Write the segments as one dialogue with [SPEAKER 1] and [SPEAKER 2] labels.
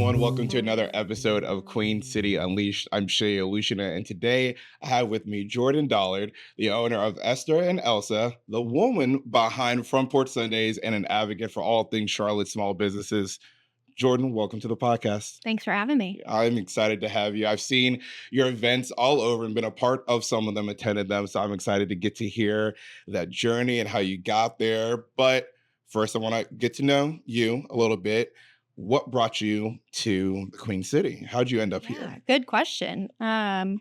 [SPEAKER 1] everyone. Welcome to another episode of Queen City Unleashed. I'm Shay Alushina, and today I have with me Jordan Dollard, the owner of Esther and Elsa, the woman behind Front Porch Sundays, and an advocate for all things Charlotte small businesses. Jordan, welcome to the podcast.
[SPEAKER 2] Thanks for having me.
[SPEAKER 1] I'm excited to have you. I've seen your events all over and been a part of some of them, attended them. So I'm excited to get to hear that journey and how you got there. But first, I want to get to know you a little bit. What brought you to the Queen City? How'd you end up
[SPEAKER 2] Yeah,
[SPEAKER 1] here?
[SPEAKER 2] good question. I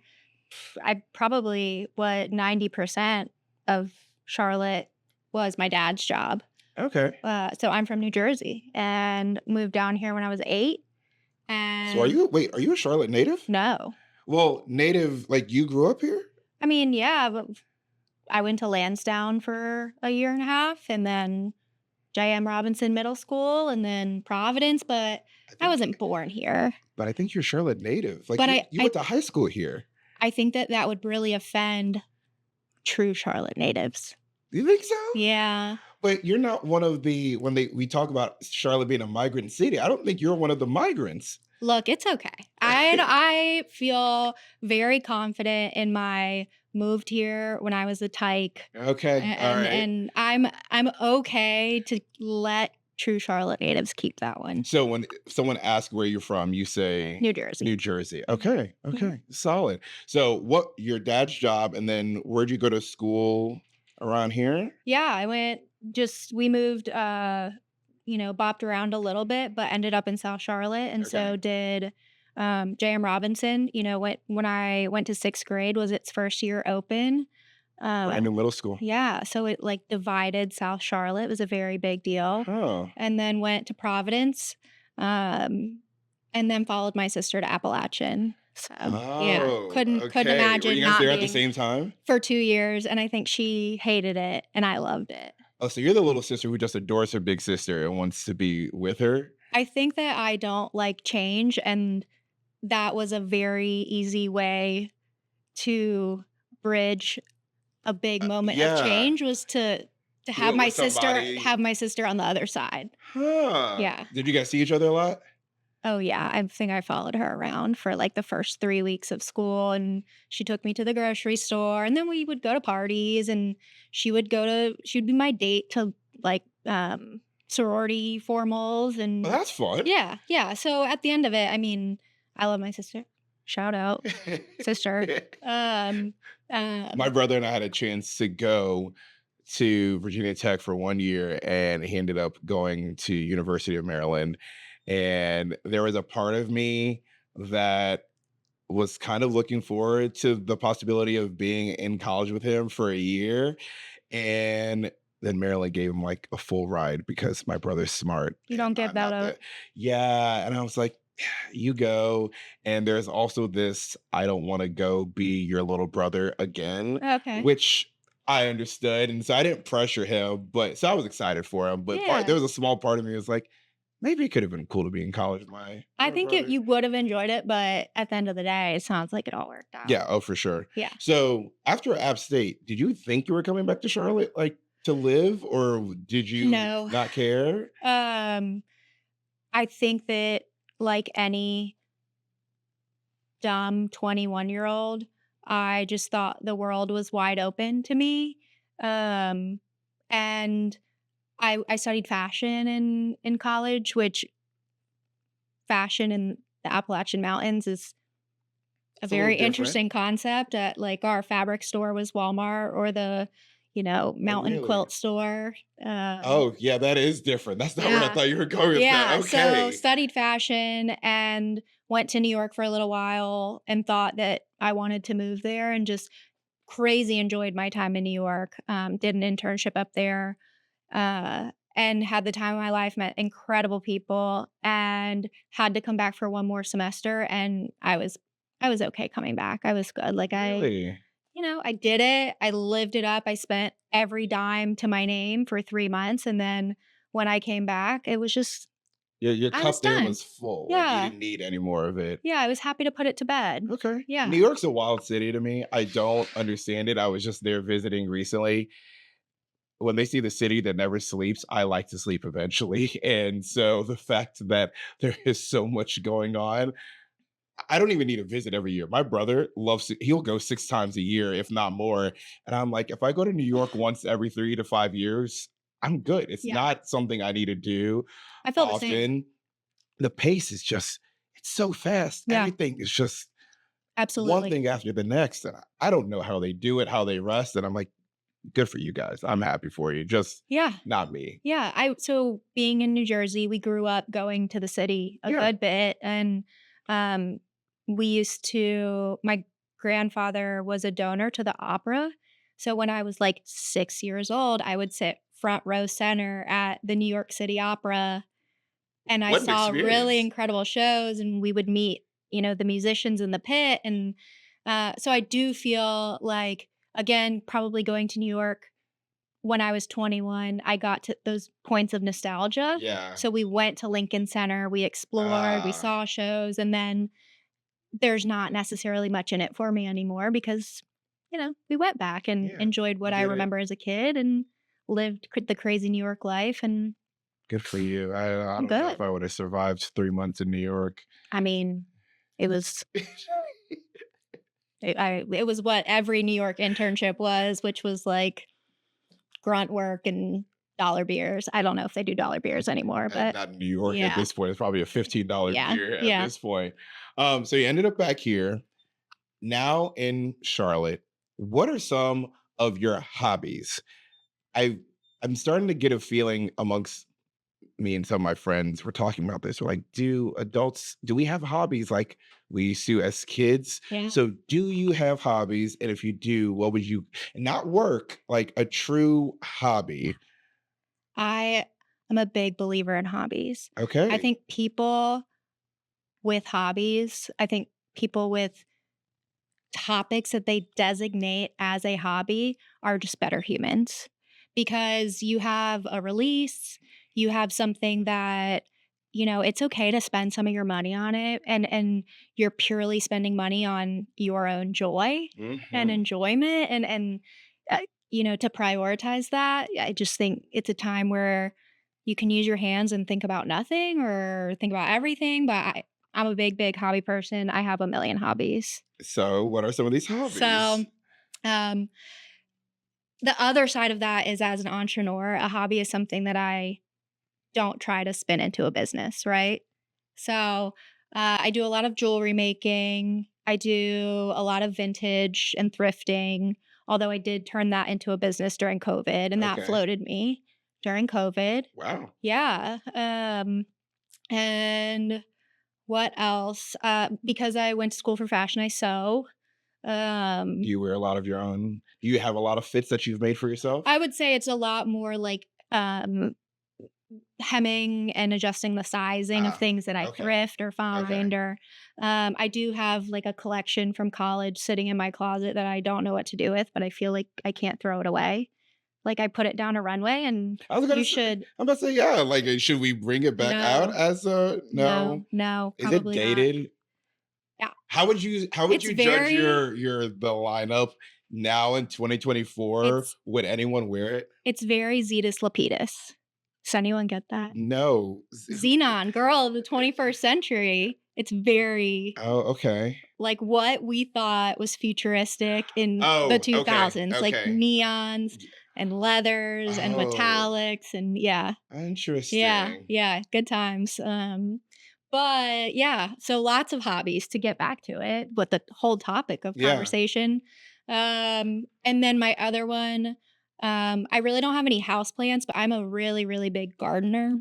[SPEAKER 2] probably what 90% of Charlotte was my dad's job.
[SPEAKER 1] Okay.
[SPEAKER 2] So I'm from New Jersey and moved down here when I was 8.
[SPEAKER 1] So are
[SPEAKER 2] And
[SPEAKER 1] you, wait, are you a Charlotte native?
[SPEAKER 2] no,
[SPEAKER 1] Well, native, like you grew up here?
[SPEAKER 2] I mean, yeah, but I went to Lansdowne for a year and a half and then J.M. Robinson Middle School and then Providence, but
[SPEAKER 1] I
[SPEAKER 2] I
[SPEAKER 1] think,
[SPEAKER 2] wasn't born here.
[SPEAKER 1] but I think you're Charlotte native. Like
[SPEAKER 2] But
[SPEAKER 1] you went to high school here.
[SPEAKER 2] I think that would really offend true Charlotte natives.
[SPEAKER 1] You think so?
[SPEAKER 2] Yeah.
[SPEAKER 1] But you're not one of the we talk about Charlotte being a migrant city. I don't think you're one of the migrants.
[SPEAKER 2] Look, it's okay. I feel very confident in my moved here when I was a tyke,
[SPEAKER 1] Okay, all
[SPEAKER 2] and
[SPEAKER 1] right.
[SPEAKER 2] and I'm okay to let true Charlotte natives keep that one.
[SPEAKER 1] So when someone asks where you're from, you say
[SPEAKER 2] New Jersey.
[SPEAKER 1] New Jersey.
[SPEAKER 2] Mhm.
[SPEAKER 1] Okay,
[SPEAKER 2] Mhm.
[SPEAKER 1] okay, solid. So what your dad's job, and then where'd you go to school around here?
[SPEAKER 2] Yeah, I went just we moved bopped around a little bit, but ended up in South Charlotte and
[SPEAKER 1] Okay,
[SPEAKER 2] so did J.M. Robinson, when I went to 6th grade was its first year open.
[SPEAKER 1] brand
[SPEAKER 2] Um,
[SPEAKER 1] new middle school.
[SPEAKER 2] Yeah, so it, like, divided South Charlotte, it was a very big deal,
[SPEAKER 1] Oh,
[SPEAKER 2] and then went to Providence, um, and then followed my sister to Appalachian. So, yeah,
[SPEAKER 1] oh,
[SPEAKER 2] couldn't
[SPEAKER 1] okay. Were
[SPEAKER 2] imagine
[SPEAKER 1] you guys
[SPEAKER 2] not
[SPEAKER 1] there at the
[SPEAKER 2] being
[SPEAKER 1] same time?
[SPEAKER 2] for 2 years, and I think she hated it, and I loved it.
[SPEAKER 1] Oh, so you're the little sister who just adores her big sister and wants to be with her?
[SPEAKER 2] I think that I don't like change, and that was a very easy way to bridge a big moment of
[SPEAKER 1] Yeah.
[SPEAKER 2] change was to
[SPEAKER 1] Do
[SPEAKER 2] have
[SPEAKER 1] it
[SPEAKER 2] my
[SPEAKER 1] with
[SPEAKER 2] sister
[SPEAKER 1] somebody.
[SPEAKER 2] have my sister on the other side.
[SPEAKER 1] Huh.
[SPEAKER 2] Yeah.
[SPEAKER 1] Did you guys see each other a lot?
[SPEAKER 2] Oh, yeah, I think I followed her around for, like, the first 3 weeks of school, and she took me to the grocery store, and then we would go to parties, and she'd be my date to, like, sorority formals,
[SPEAKER 1] Oh,
[SPEAKER 2] and
[SPEAKER 1] that's fun.
[SPEAKER 2] yeah, yeah, so at the end of it, I mean, I love my sister. Shout out, sister. Um,
[SPEAKER 1] My
[SPEAKER 2] um
[SPEAKER 1] brother and I had a chance to go to Virginia Tech for 1 year, and he ended up going to University of Maryland, and there was a part of me that was kind of looking forward to the possibility of being in college with him for a year, and then Maryland gave him, like, a full ride because my brother's smart
[SPEAKER 2] You
[SPEAKER 1] and
[SPEAKER 2] don't get
[SPEAKER 1] I'm
[SPEAKER 2] that
[SPEAKER 1] not
[SPEAKER 2] out.
[SPEAKER 1] the Yeah, and I was like, "You go," and there's also this, "I don't wanna go be your little brother again,"
[SPEAKER 2] Okay.
[SPEAKER 1] which I understood, and so I didn't pressure him, but so I was excited for him, but there
[SPEAKER 2] Yeah.
[SPEAKER 1] was a small part of me that was like, "Maybe it could have been cool to be in college with my
[SPEAKER 2] I
[SPEAKER 1] little
[SPEAKER 2] think
[SPEAKER 1] brother."
[SPEAKER 2] you would have enjoyed it, but at the end of the day, it sounds like it all worked out.
[SPEAKER 1] Yeah, oh, for sure.
[SPEAKER 2] Yeah.
[SPEAKER 1] So, after App State, did you think you were coming back to Charlotte, like, to live, or did you
[SPEAKER 2] No.
[SPEAKER 1] not care?
[SPEAKER 2] Um, I think that like any dumb 21-year-old, I just thought the world was wide open to me. Um, and I studied fashion in college, which fashion in the Appalachian Mountains is a
[SPEAKER 1] It's a little
[SPEAKER 2] very
[SPEAKER 1] different.
[SPEAKER 2] interesting concept. Like our fabric store was Walmart or the,
[SPEAKER 1] Oh,
[SPEAKER 2] mountain
[SPEAKER 1] really?
[SPEAKER 2] quilt store.
[SPEAKER 1] Oh, yeah, that is different. That's not where I
[SPEAKER 2] Yeah.
[SPEAKER 1] thought you were going with that.
[SPEAKER 2] Yeah. So
[SPEAKER 1] Okay.
[SPEAKER 2] studied fashion and went to New York for a little while and thought that I wanted to move there and just crazy enjoyed my time in New York. Did an internship up there and had the time of my life, met incredible people, and had to come back for one more semester. And I was okay coming back. I was good. Like
[SPEAKER 1] Really?
[SPEAKER 2] I did it. I lived it up. I spent every dime to my name for 3 months, and then when I came back, it was just
[SPEAKER 1] Your
[SPEAKER 2] I was
[SPEAKER 1] cup there
[SPEAKER 2] done.
[SPEAKER 1] was full, like, you
[SPEAKER 2] Yeah.
[SPEAKER 1] didn't need any more of it.
[SPEAKER 2] Yeah, I was happy to put it to bed.
[SPEAKER 1] Okay. New
[SPEAKER 2] Yeah.
[SPEAKER 1] York's a wild city to me. I don't understand it. I was just there visiting recently. when they see the city that never sleeps, I like to sleep eventually. And so the fact that there is so much going on, I don't even need a visit every year. My brother loves to, he'll go 6 times a year, if not more. And I'm like, if I go to New York once every 3 to 5 years, I'm good. It's
[SPEAKER 2] Yeah,
[SPEAKER 1] not something I need to do
[SPEAKER 2] I feel the same.
[SPEAKER 1] often. The pace is just, it's so fast.
[SPEAKER 2] Yeah,
[SPEAKER 1] Everything is just one
[SPEAKER 2] absolutely.
[SPEAKER 1] thing after the next. And I don't know how they do it, how they rest. And I'm like, good for you guys. I'm happy for you. Just
[SPEAKER 2] Yeah.
[SPEAKER 1] not me.
[SPEAKER 2] Yeah, I so being in New Jersey, we grew up going to the city a
[SPEAKER 1] Yeah.
[SPEAKER 2] good bit, and, um, we used to my grandfather was a donor to the opera, so when I was, like, 6 years old, I would sit front row center at the New York City Opera, and I
[SPEAKER 1] What an
[SPEAKER 2] saw really
[SPEAKER 1] experience.
[SPEAKER 2] incredible shows, and we would meet, the musicians in the pit, and, so I do feel like, again, probably going to New York when I was 21, I got to those points of nostalgia.
[SPEAKER 1] Yeah.
[SPEAKER 2] So we went to Lincoln Center, we explored, we
[SPEAKER 1] Ah,
[SPEAKER 2] saw shows, and then there's not necessarily much in it for me anymore because, we went back and
[SPEAKER 1] yeah.
[SPEAKER 2] enjoyed
[SPEAKER 1] You
[SPEAKER 2] what I
[SPEAKER 1] did it.
[SPEAKER 2] remember as a kid and lived the crazy New York life, and
[SPEAKER 1] Good for you. I
[SPEAKER 2] I'm
[SPEAKER 1] don't know if
[SPEAKER 2] good.
[SPEAKER 1] I would have survived 3 months in New York.
[SPEAKER 2] I mean, it was it was what every New York internship was, which was like grunt work and dollar beers. I don't know if they do dollar beers anymore, but
[SPEAKER 1] Not in New York at
[SPEAKER 2] yeah.
[SPEAKER 1] this point. It's probably a $15
[SPEAKER 2] Yeah,
[SPEAKER 1] beer at
[SPEAKER 2] yeah.
[SPEAKER 1] this point. So you ended up back here. Now in Charlotte, what are some of your hobbies? I I'm starting to get a feeling amongst me and some of my friends. We're talking about this. We're like, do we have hobbies like we used to as kids?
[SPEAKER 2] Yeah.
[SPEAKER 1] So do you have hobbies? And if you do, what would you not work, like a true hobby?
[SPEAKER 2] I am a big believer in hobbies. I
[SPEAKER 1] Okay.
[SPEAKER 2] think people with hobbies, I think people with topics that they designate as a hobby are just better humans because you have a release, you have something that it's okay to spend some of your money on it and you're purely spending money on your own joy and
[SPEAKER 1] Mhm.
[SPEAKER 2] enjoyment and to prioritize that. I just think it's a time where you can use your hands and think about nothing or think about everything, but I'm a big hobby person. I have a million hobbies.
[SPEAKER 1] So, what are some of these
[SPEAKER 2] So,
[SPEAKER 1] hobbies?
[SPEAKER 2] um, the other side of that is as an entrepreneur, a hobby is something that I don't try to spin into a business, right? So, I do a lot of jewelry making. I do a lot of vintage and thrifting, although I did turn that into a business during COVID, and that
[SPEAKER 1] Okay.
[SPEAKER 2] floated me during COVID.
[SPEAKER 1] Wow.
[SPEAKER 2] Yeah. And what else? Because I went to school for fashion, I sew.
[SPEAKER 1] Do
[SPEAKER 2] Um,
[SPEAKER 1] you wear a lot of your own? Do you have a lot of fits that you've made for yourself?
[SPEAKER 2] I would say it's a lot more like, hemming and adjusting the sizing of
[SPEAKER 1] Ah,
[SPEAKER 2] things that I
[SPEAKER 1] okay.
[SPEAKER 2] thrift or
[SPEAKER 1] Okay.
[SPEAKER 2] find or, I do have, like, a collection from college sitting in my closet that I don't know what to do with, but I feel like I can't throw it away. Like, I put it down a runway, and
[SPEAKER 1] I was gonna
[SPEAKER 2] you
[SPEAKER 1] say,
[SPEAKER 2] should
[SPEAKER 1] I'm about to say, yeah. Like, should we bring it back out
[SPEAKER 2] no,
[SPEAKER 1] as a no?
[SPEAKER 2] no,
[SPEAKER 1] Is it
[SPEAKER 2] probably not.
[SPEAKER 1] dated?
[SPEAKER 2] Yeah,
[SPEAKER 1] How would
[SPEAKER 2] it's
[SPEAKER 1] you judge
[SPEAKER 2] very
[SPEAKER 1] your the lineup now in 2024?
[SPEAKER 2] it's
[SPEAKER 1] Would anyone wear it?
[SPEAKER 2] it's very Zetus Lapidus. Does anyone get that?
[SPEAKER 1] No.
[SPEAKER 2] Xenon, girl of the 21st century. It's very
[SPEAKER 1] Oh, okay.
[SPEAKER 2] like what we thought was futuristic in the
[SPEAKER 1] Oh, okay.
[SPEAKER 2] 2000s, like
[SPEAKER 1] Okay.
[SPEAKER 2] neons and leathers and
[SPEAKER 1] Oh,
[SPEAKER 2] metallics and yeah. Yeah,
[SPEAKER 1] interesting.
[SPEAKER 2] yeah, good times. But yeah, so lots of hobbies to get back to it, but the whole topic of
[SPEAKER 1] Yeah.
[SPEAKER 2] conversation. And then my other one, I really don't have any house plants, but I'm a really big gardener.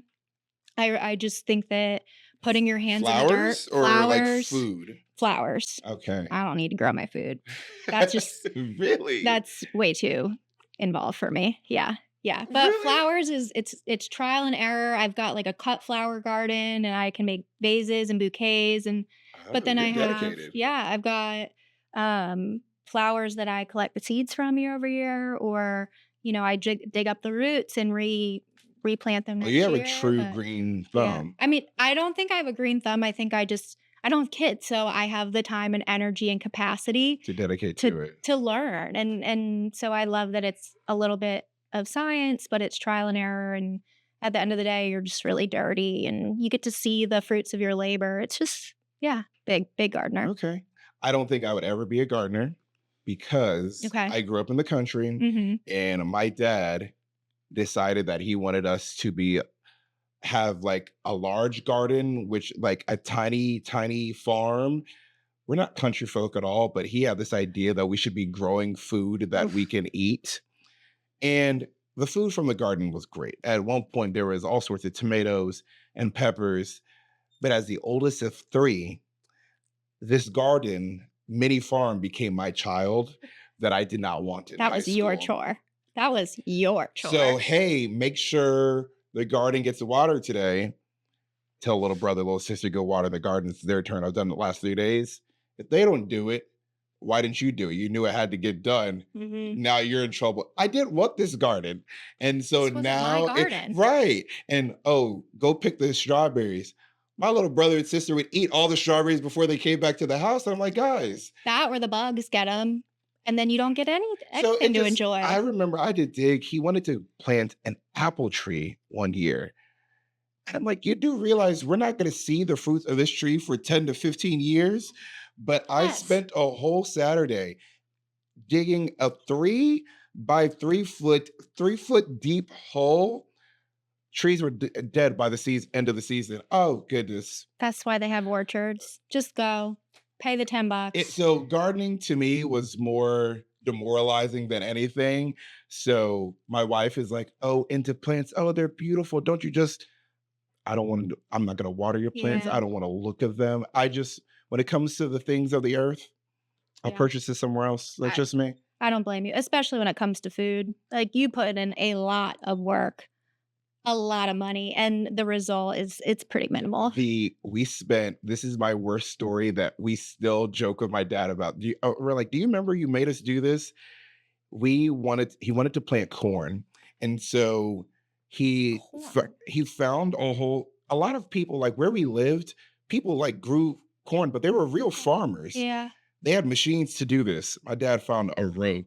[SPEAKER 2] I just think that putting your hands in the dirt,
[SPEAKER 1] Flowers or like food?
[SPEAKER 2] flowers.
[SPEAKER 1] Okay.
[SPEAKER 2] I don't need to grow my food. That's just
[SPEAKER 1] Really?
[SPEAKER 2] that's way too involved for me. Yeah. Yeah. But
[SPEAKER 1] Really?
[SPEAKER 2] flowers is it's trial and error. I've got like a cut flower garden and I can make vases and bouquets and but
[SPEAKER 1] Oh,
[SPEAKER 2] then
[SPEAKER 1] you're
[SPEAKER 2] I have
[SPEAKER 1] dedicated.
[SPEAKER 2] yeah, I've got flowers that I collect the seeds from year over year or I dig up the roots and replant them
[SPEAKER 1] Oh, you
[SPEAKER 2] next
[SPEAKER 1] have a
[SPEAKER 2] year,
[SPEAKER 1] true
[SPEAKER 2] but
[SPEAKER 1] green
[SPEAKER 2] yeah.
[SPEAKER 1] thumb
[SPEAKER 2] I mean, I don't think I have a green thumb. I think I don't have kids, so I have the time and energy and capacity
[SPEAKER 1] to dedicate
[SPEAKER 2] to
[SPEAKER 1] to it.
[SPEAKER 2] to learn, and so I love that it's a little bit, of science, but it's trial and error, and at the end of the day, you're just really dirty, and you get to see the fruits of your labor. It's just yeah, big gardener.
[SPEAKER 1] Okay. I don't think I would ever be a gardener because
[SPEAKER 2] Okay.
[SPEAKER 1] I grew up in the country
[SPEAKER 2] Mhm.
[SPEAKER 1] and my dad decided that he wanted us to be have like a large garden, which like a tiny farm. We're not country folk at all, but he had this idea that we should be growing food that we
[SPEAKER 2] Oof.
[SPEAKER 1] can eat. And the food from the garden was great. At one point, there was all sorts of tomatoes and peppers. But as the oldest of three, this garden mini farm became my child that I did not want in
[SPEAKER 2] That
[SPEAKER 1] high
[SPEAKER 2] was your
[SPEAKER 1] school.
[SPEAKER 2] chore. That was your
[SPEAKER 1] So,
[SPEAKER 2] chore.
[SPEAKER 1] hey, make sure the garden gets watered today. Tell little brother, little sister, go water the garden. It's their turn. I've done it the last 3 days. If they don't do it, why didn't you do it? You knew it had to get done.
[SPEAKER 2] Mhm.
[SPEAKER 1] Now you're in trouble. I didn't want this garden. And so
[SPEAKER 2] This wasn't my
[SPEAKER 1] now
[SPEAKER 2] garden.
[SPEAKER 1] right. And oh, go pick the strawberries. My little brother and sister would eat all the strawberries before they came back to the house. And I'm like, guys.
[SPEAKER 2] That or the bugs get them, and then you don't get
[SPEAKER 1] So
[SPEAKER 2] anything
[SPEAKER 1] it
[SPEAKER 2] to
[SPEAKER 1] just, I
[SPEAKER 2] enjoy.
[SPEAKER 1] remember I did dig. He wanted to plant an apple tree one year. And I'm like, you do realize we're not going to see the fruits of this tree for 10 to 15 years. But I
[SPEAKER 2] Yes.
[SPEAKER 1] spent a whole Saturday digging a 3 by 3 foot, 3 foot deep hole. Trees were dead by the end of the season. Oh, goodness.
[SPEAKER 2] That's why they have orchards. Just go. Pay the 10 bucks.
[SPEAKER 1] So gardening to me was more demoralizing than anything. So my wife is like, oh, into plants. Oh, they're beautiful. Don't you just I don't want to, I'm not going to water your plants.
[SPEAKER 2] Yeah,
[SPEAKER 1] I don't want to look at them. I just, when it comes to the things of the earth, I'll
[SPEAKER 2] yeah.
[SPEAKER 1] purchase it somewhere else. That's
[SPEAKER 2] I
[SPEAKER 1] just me.
[SPEAKER 2] I don't blame you, especially when it comes to food. Like, you put in a lot of work, a lot of money, and the result is it's pretty minimal.
[SPEAKER 1] We spent, this is my worst story that we still joke with my dad about. We're like, do you remember you made us do this? He wanted to plant corn. And so
[SPEAKER 2] Corn.
[SPEAKER 1] he found a lot of people like where we lived, people like grew corn, but they were real farmers.
[SPEAKER 2] Yeah.
[SPEAKER 1] They had machines to do this. My dad found a rope,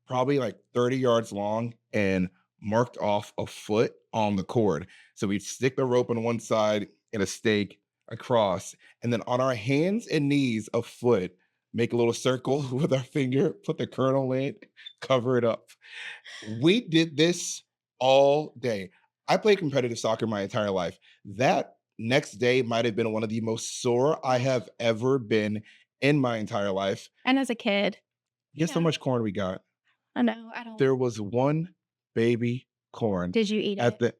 [SPEAKER 1] probably like 30 yards long, and marked off a foot on the cord. So we'd stick the rope on one side and a stake across, and then on our hands and knees, a foot, make a little circle with our finger, put the kernel in, cover it up. We did this all day. I played competitive soccer my entire life. That next day might have been one of the most sore I have ever been in my entire life.
[SPEAKER 2] And as a kid,
[SPEAKER 1] Guess how
[SPEAKER 2] yeah,
[SPEAKER 1] much corn we got?
[SPEAKER 2] I know, I don't
[SPEAKER 1] There was one baby corn
[SPEAKER 2] did you eat
[SPEAKER 1] at
[SPEAKER 2] it?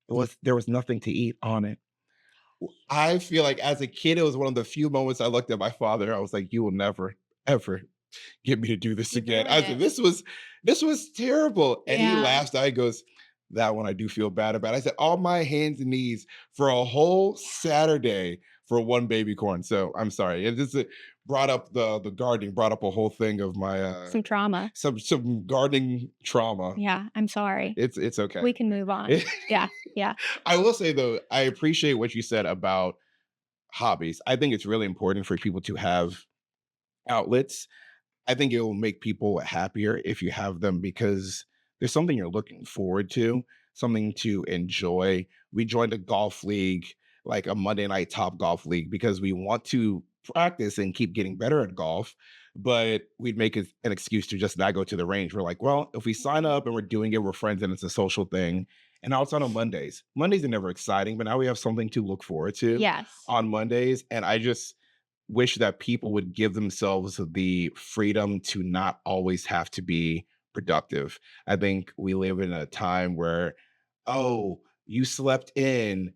[SPEAKER 1] the there was nothing to eat on it. I feel like as a kid, it was one of the few moments I looked at my father. I was like, "You will never, ever get me to do this
[SPEAKER 2] You
[SPEAKER 1] again."
[SPEAKER 2] ruined
[SPEAKER 1] I said,
[SPEAKER 2] it.
[SPEAKER 1] this was terrible." And he
[SPEAKER 2] Yeah.
[SPEAKER 1] laughs. I goes, "That one I do feel bad about." I said, "On my hands and knees for a whole Saturday for one baby corn." So I'm sorry. It just brought up the gardening, brought up a whole thing of my
[SPEAKER 2] Some trauma.
[SPEAKER 1] some gardening trauma.
[SPEAKER 2] Yeah, I'm sorry.
[SPEAKER 1] It's okay.
[SPEAKER 2] We can move on. Yeah, yeah.
[SPEAKER 1] I will say though, I appreciate what you said about hobbies. I think it's really important for people to have outlets. I think it will make people happier if you have them because there's something you're looking forward to, something to enjoy. We joined a golf league, like a Monday night top golf league, because we want to practice and keep getting better at golf. But we'd make it an excuse to just not go to the range. We're like, well, if we sign
[SPEAKER 2] Mhm.
[SPEAKER 1] up and we're doing it, we're friends and it's a social thing. And now it's on Mondays. Mondays are never exciting, but now we have something to look forward to
[SPEAKER 2] Yes.
[SPEAKER 1] on Mondays. And I just, wish that people would give themselves the freedom to not always have to be productive. I think we live in a time where, oh, you slept in.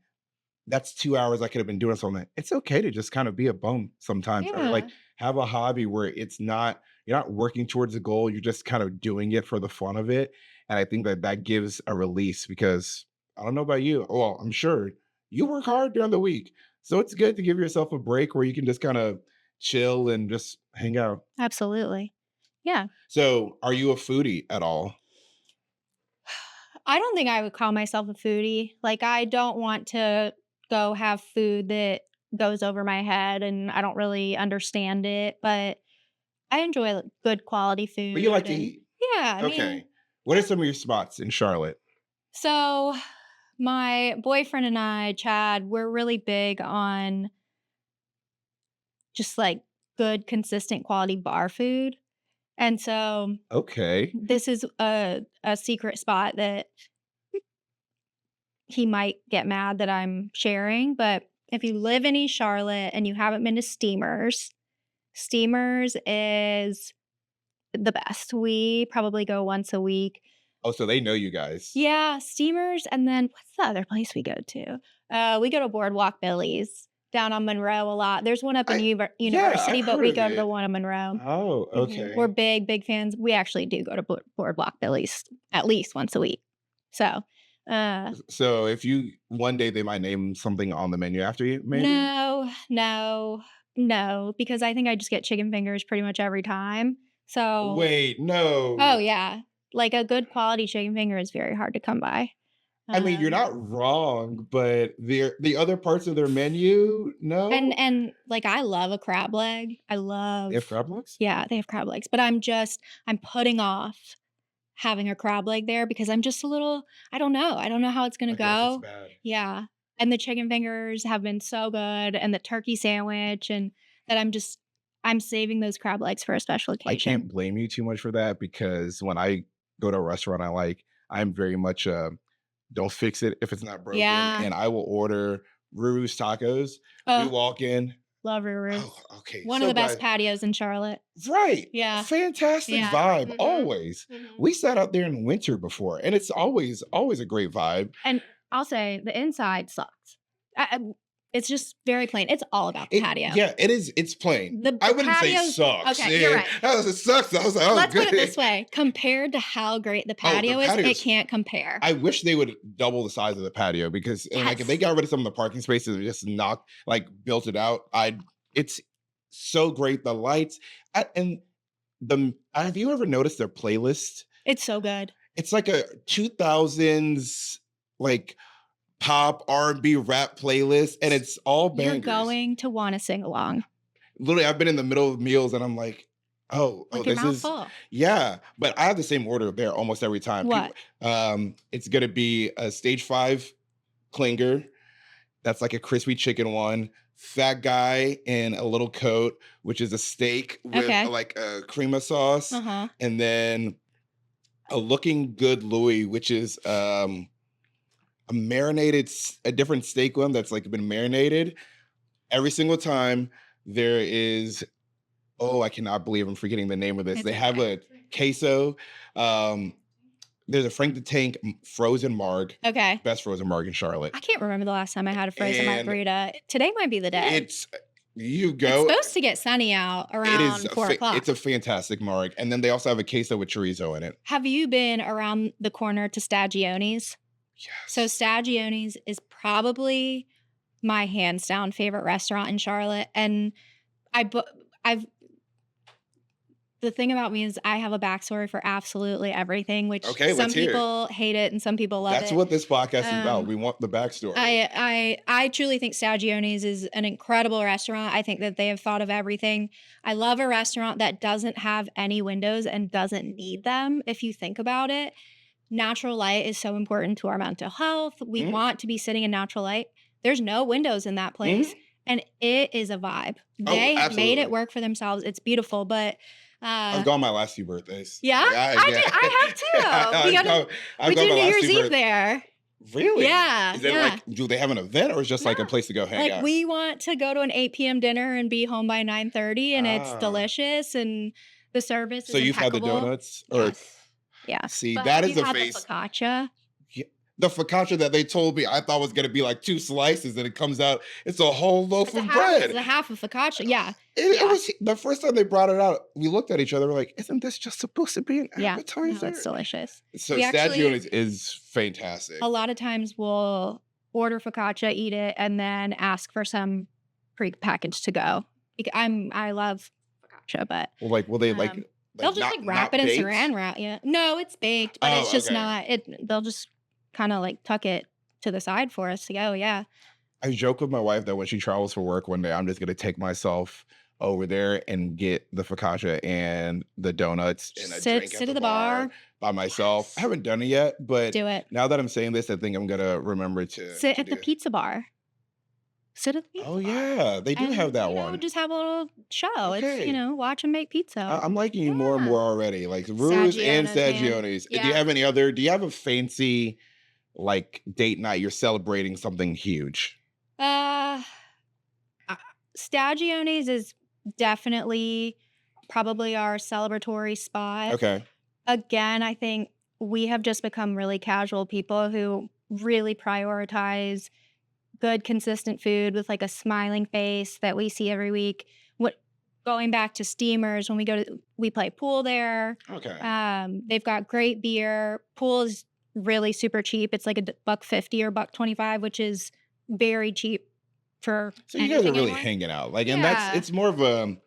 [SPEAKER 1] That's 2 hours I could have been doing something. It's okay to just kind of be a bum sometimes, or like
[SPEAKER 2] Yeah,
[SPEAKER 1] have a hobby where you're not working towards a goal. You're just kind of doing it for the fun of it. And I think that that gives a release because I don't know about you. Well, I'm sure you work hard during the week. So it's good to give yourself a break where you can just kind of chill and just hang out.
[SPEAKER 2] absolutely. Yeah.
[SPEAKER 1] So, are you a foodie at all?
[SPEAKER 2] I don't think I would call myself a foodie. Like, I don't want to go have food that goes over my head and I don't really understand it, but I enjoy, like, good quality
[SPEAKER 1] But you like
[SPEAKER 2] food
[SPEAKER 1] to
[SPEAKER 2] and
[SPEAKER 1] eat.
[SPEAKER 2] yeah, I mean,
[SPEAKER 1] Okay. What are some of your spots in Charlotte?
[SPEAKER 2] So, my boyfriend and I, Chad, we're really big on just, like, good, consistent quality bar food, and so
[SPEAKER 1] Okay.
[SPEAKER 2] this is a secret spot that he might get mad that I'm sharing, but if you live in East Charlotte and you haven't been to Steamers is the best. We probably go once a week.
[SPEAKER 1] Oh, so they know you guys.
[SPEAKER 2] Yeah, Steamers, and then what's the other place we go to? We go to Boardwalk Billy's down on Monroe a lot. There's one up in
[SPEAKER 1] Yeah,
[SPEAKER 2] University,
[SPEAKER 1] I've
[SPEAKER 2] but
[SPEAKER 1] heard
[SPEAKER 2] we
[SPEAKER 1] of
[SPEAKER 2] go to the
[SPEAKER 1] it.
[SPEAKER 2] one on Monroe.
[SPEAKER 1] Oh,
[SPEAKER 2] We're
[SPEAKER 1] okay.
[SPEAKER 2] big, big fans. We actually do go to Boardwalk Billy's at least once a week. So, uh,
[SPEAKER 1] So if you one day they might name something on the menu after you, maybe?
[SPEAKER 2] no, no, no, because I think I just get chicken fingers pretty much every time. So,
[SPEAKER 1] Wait,
[SPEAKER 2] oh
[SPEAKER 1] no.
[SPEAKER 2] yeah, like a good quality chicken finger is very hard to come by.
[SPEAKER 1] I mean, you're
[SPEAKER 2] Um,
[SPEAKER 1] not wrong, but the other parts of their menu, no?
[SPEAKER 2] and like I love a crab leg. I
[SPEAKER 1] They have
[SPEAKER 2] love,
[SPEAKER 1] crab legs?
[SPEAKER 2] yeah, they have crab legs, but I'm putting off having a crab leg there because I'm just a little, I don't know how it's gonna
[SPEAKER 1] I guess it's
[SPEAKER 2] go.
[SPEAKER 1] bad.
[SPEAKER 2] Yeah, and the chicken fingers have been so good and the turkey sandwich and that I'm saving those crab legs for a special
[SPEAKER 1] I
[SPEAKER 2] occasion.
[SPEAKER 1] can't blame you too much for that because when I go to a restaurant I like, I'm very much don't fix it if it's not broken,
[SPEAKER 2] Yeah.
[SPEAKER 1] and I will order Ruru's Tacos. We
[SPEAKER 2] Oh,
[SPEAKER 1] walk in,
[SPEAKER 2] love
[SPEAKER 1] oh,
[SPEAKER 2] Ruru's.
[SPEAKER 1] okay,
[SPEAKER 2] One of
[SPEAKER 1] so
[SPEAKER 2] the best
[SPEAKER 1] guys,
[SPEAKER 2] patios in Charlotte.
[SPEAKER 1] right,
[SPEAKER 2] Yeah.
[SPEAKER 1] fantastic
[SPEAKER 2] Yeah.
[SPEAKER 1] vibe
[SPEAKER 2] Mhm.
[SPEAKER 1] always.
[SPEAKER 2] Mhm.
[SPEAKER 1] We sat out there in winter before, and it's always a great vibe.
[SPEAKER 2] And I'll say the inside sucks. It's just very plain. It's all about the
[SPEAKER 1] It
[SPEAKER 2] patio.
[SPEAKER 1] yeah, it's plain. I
[SPEAKER 2] The
[SPEAKER 1] wouldn't say
[SPEAKER 2] patios
[SPEAKER 1] sucks.
[SPEAKER 2] okay, you're
[SPEAKER 1] Yeah,
[SPEAKER 2] right.
[SPEAKER 1] it sucks. I was like, oh,
[SPEAKER 2] Let's put it
[SPEAKER 1] good.
[SPEAKER 2] this way, compared to how great the
[SPEAKER 1] Oh, the
[SPEAKER 2] patio is, it
[SPEAKER 1] patios.
[SPEAKER 2] can't compare.
[SPEAKER 1] I wish they would double the size of the patio because and like if they
[SPEAKER 2] Yes.
[SPEAKER 1] got rid of some of the parking spaces and just knocked like built it out, I it's so great. The lights and have you ever noticed their playlist?
[SPEAKER 2] It's so good.
[SPEAKER 1] It's like a 2000s like pop R&B rap playlist and it's all
[SPEAKER 2] You're
[SPEAKER 1] bangers.
[SPEAKER 2] going to wanna sing along.
[SPEAKER 1] Literally, I've been in the middle of meals and I'm like, oh,
[SPEAKER 2] With your
[SPEAKER 1] this
[SPEAKER 2] mouth
[SPEAKER 1] is
[SPEAKER 2] full.
[SPEAKER 1] yeah. But I have the same order there almost every time.
[SPEAKER 2] What?
[SPEAKER 1] People, it's gonna be a stage five clinger. That's like a crispy chicken one. Fat guy in a little coat, which is a steak with
[SPEAKER 2] Okay.
[SPEAKER 1] like a cream of sauce,
[SPEAKER 2] Uh-huh.
[SPEAKER 1] and then a looking good Louis, which is a different steak one that's like been marinated. Every single time there is oh, I cannot believe I'm forgetting the name of this.
[SPEAKER 2] It's
[SPEAKER 1] They have
[SPEAKER 2] okay.
[SPEAKER 1] a queso. Um, there's a Frank the Tank frozen marg,
[SPEAKER 2] Okay.
[SPEAKER 1] best frozen marg in Charlotte,
[SPEAKER 2] I can't remember the last time I had a frozen
[SPEAKER 1] and
[SPEAKER 2] margarita. Today might be the day.
[SPEAKER 1] it's you
[SPEAKER 2] It's
[SPEAKER 1] go.
[SPEAKER 2] supposed to get sunny out around 4
[SPEAKER 1] It's
[SPEAKER 2] o'clock.
[SPEAKER 1] a fantastic marg, and then they also have a queso with chorizo in it.
[SPEAKER 2] Have you been around the corner to Stagioni's? So
[SPEAKER 1] Yes.
[SPEAKER 2] Stagioni's is probably my hands down favorite restaurant in Charlotte, and I bu I've the thing about me is I have a backstory for absolutely everything, which
[SPEAKER 1] Okay, let's
[SPEAKER 2] some
[SPEAKER 1] hear it.
[SPEAKER 2] people hate it and some people love
[SPEAKER 1] That's
[SPEAKER 2] it.
[SPEAKER 1] what this podcast is about.
[SPEAKER 2] Um,
[SPEAKER 1] We want the backstory.
[SPEAKER 2] I truly think Stagioni's is an incredible restaurant. I think that they have thought of everything. I love a restaurant that doesn't have any windows and doesn't need them, if you think about it. Natural light is so important to our mental health. We
[SPEAKER 1] Mhm,
[SPEAKER 2] want to be sitting in natural light. There's no windows in that place,
[SPEAKER 1] mhm.
[SPEAKER 2] and it is a vibe.
[SPEAKER 1] Oh,
[SPEAKER 2] They have made it
[SPEAKER 1] absolutely.
[SPEAKER 2] work for themselves. It's beautiful, but,
[SPEAKER 1] I've
[SPEAKER 2] uh
[SPEAKER 1] gone my last few birthdays.
[SPEAKER 2] yeah?
[SPEAKER 1] Like I yeah,
[SPEAKER 2] I have too. We
[SPEAKER 1] I've gone
[SPEAKER 2] do
[SPEAKER 1] my
[SPEAKER 2] New
[SPEAKER 1] last
[SPEAKER 2] Year's
[SPEAKER 1] few
[SPEAKER 2] Eve
[SPEAKER 1] birthdays.
[SPEAKER 2] there.
[SPEAKER 1] Really?
[SPEAKER 2] Yeah,
[SPEAKER 1] Is it
[SPEAKER 2] yeah.
[SPEAKER 1] like do they have an event or is just like a
[SPEAKER 2] No.
[SPEAKER 1] place to go hang
[SPEAKER 2] Like,
[SPEAKER 1] out?
[SPEAKER 2] we want to go to an 8 p.m. dinner and be home by 9:30, and it's
[SPEAKER 1] Ah.
[SPEAKER 2] delicious, and the service
[SPEAKER 1] So
[SPEAKER 2] is
[SPEAKER 1] you've had the
[SPEAKER 2] impeccable.
[SPEAKER 1] donuts or
[SPEAKER 2] Yes. Yeah.
[SPEAKER 1] see,
[SPEAKER 2] But
[SPEAKER 1] that
[SPEAKER 2] have
[SPEAKER 1] is
[SPEAKER 2] you
[SPEAKER 1] the
[SPEAKER 2] had the
[SPEAKER 1] face.
[SPEAKER 2] focaccia?
[SPEAKER 1] Yeah, the focaccia that they told me I thought was gonna be like 2 slices and it comes out, it's a whole loaf of
[SPEAKER 2] It's
[SPEAKER 1] bread.
[SPEAKER 2] a half of focaccia. Yeah.
[SPEAKER 1] It
[SPEAKER 2] Yeah.
[SPEAKER 1] was the first time they brought it out, we looked at each other, we're like, "Isn't this just supposed to be an
[SPEAKER 2] Yeah. No,
[SPEAKER 1] appetizer?"
[SPEAKER 2] it's delicious.
[SPEAKER 1] So
[SPEAKER 2] We actually
[SPEAKER 1] Stagionis is fantastic.
[SPEAKER 2] a lot of times we'll order focaccia, eat it, and then ask for some prepackaged to go. I love focaccia, but,
[SPEAKER 1] Well, like, will they
[SPEAKER 2] um, they'll
[SPEAKER 1] like
[SPEAKER 2] just, like, wrap
[SPEAKER 1] not
[SPEAKER 2] it in
[SPEAKER 1] baked?
[SPEAKER 2] Saran wrap you. No, it's baked, but it's
[SPEAKER 1] Oh,
[SPEAKER 2] just
[SPEAKER 1] okay.
[SPEAKER 2] not they'll just kinda, like, tuck it to the side for us to go, yeah.
[SPEAKER 1] I joke with my wife that when she travels for work one day, I'm just gonna take myself over there and get the focaccia and the donuts and a drink at
[SPEAKER 2] Sit
[SPEAKER 1] the
[SPEAKER 2] at the
[SPEAKER 1] bar
[SPEAKER 2] bar.
[SPEAKER 1] by myself. I
[SPEAKER 2] Yes.
[SPEAKER 1] haven't done it yet, but
[SPEAKER 2] Do it.
[SPEAKER 1] now that I'm saying this, I think I'm gonna remember
[SPEAKER 2] Sit
[SPEAKER 1] to
[SPEAKER 2] at the
[SPEAKER 1] do.
[SPEAKER 2] pizza bar. Sit at the
[SPEAKER 1] Oh
[SPEAKER 2] pizza bar.
[SPEAKER 1] yeah, they do have
[SPEAKER 2] And,
[SPEAKER 1] that one.
[SPEAKER 2] just have a little show. It's,
[SPEAKER 1] Okay.
[SPEAKER 2] watch them make pizza.
[SPEAKER 1] I'm liking you more and
[SPEAKER 2] Yeah.
[SPEAKER 1] more already. Like Rue's and
[SPEAKER 2] Saggionos, man.
[SPEAKER 1] Saggionis. Do you
[SPEAKER 2] Yeah.
[SPEAKER 1] have any other? Do you have a fancy like date night? You're celebrating something huge.
[SPEAKER 2] Uh, uh, Stagione's is definitely probably our celebratory spot.
[SPEAKER 1] Okay.
[SPEAKER 2] Again, I think we have just become really casual people who really prioritize good, consistent food with, like, a smiling face that we see every week. What Going back to Steamers, when we play pool there.
[SPEAKER 1] Okay.
[SPEAKER 2] They've got great beer. Pool is really super cheap. It's like buck 50 or buck 25, which is very cheap for
[SPEAKER 1] So you guys are
[SPEAKER 2] anything
[SPEAKER 1] really
[SPEAKER 2] anymore.
[SPEAKER 1] hanging out. Like, and that's
[SPEAKER 2] Yeah.
[SPEAKER 1] it's more of a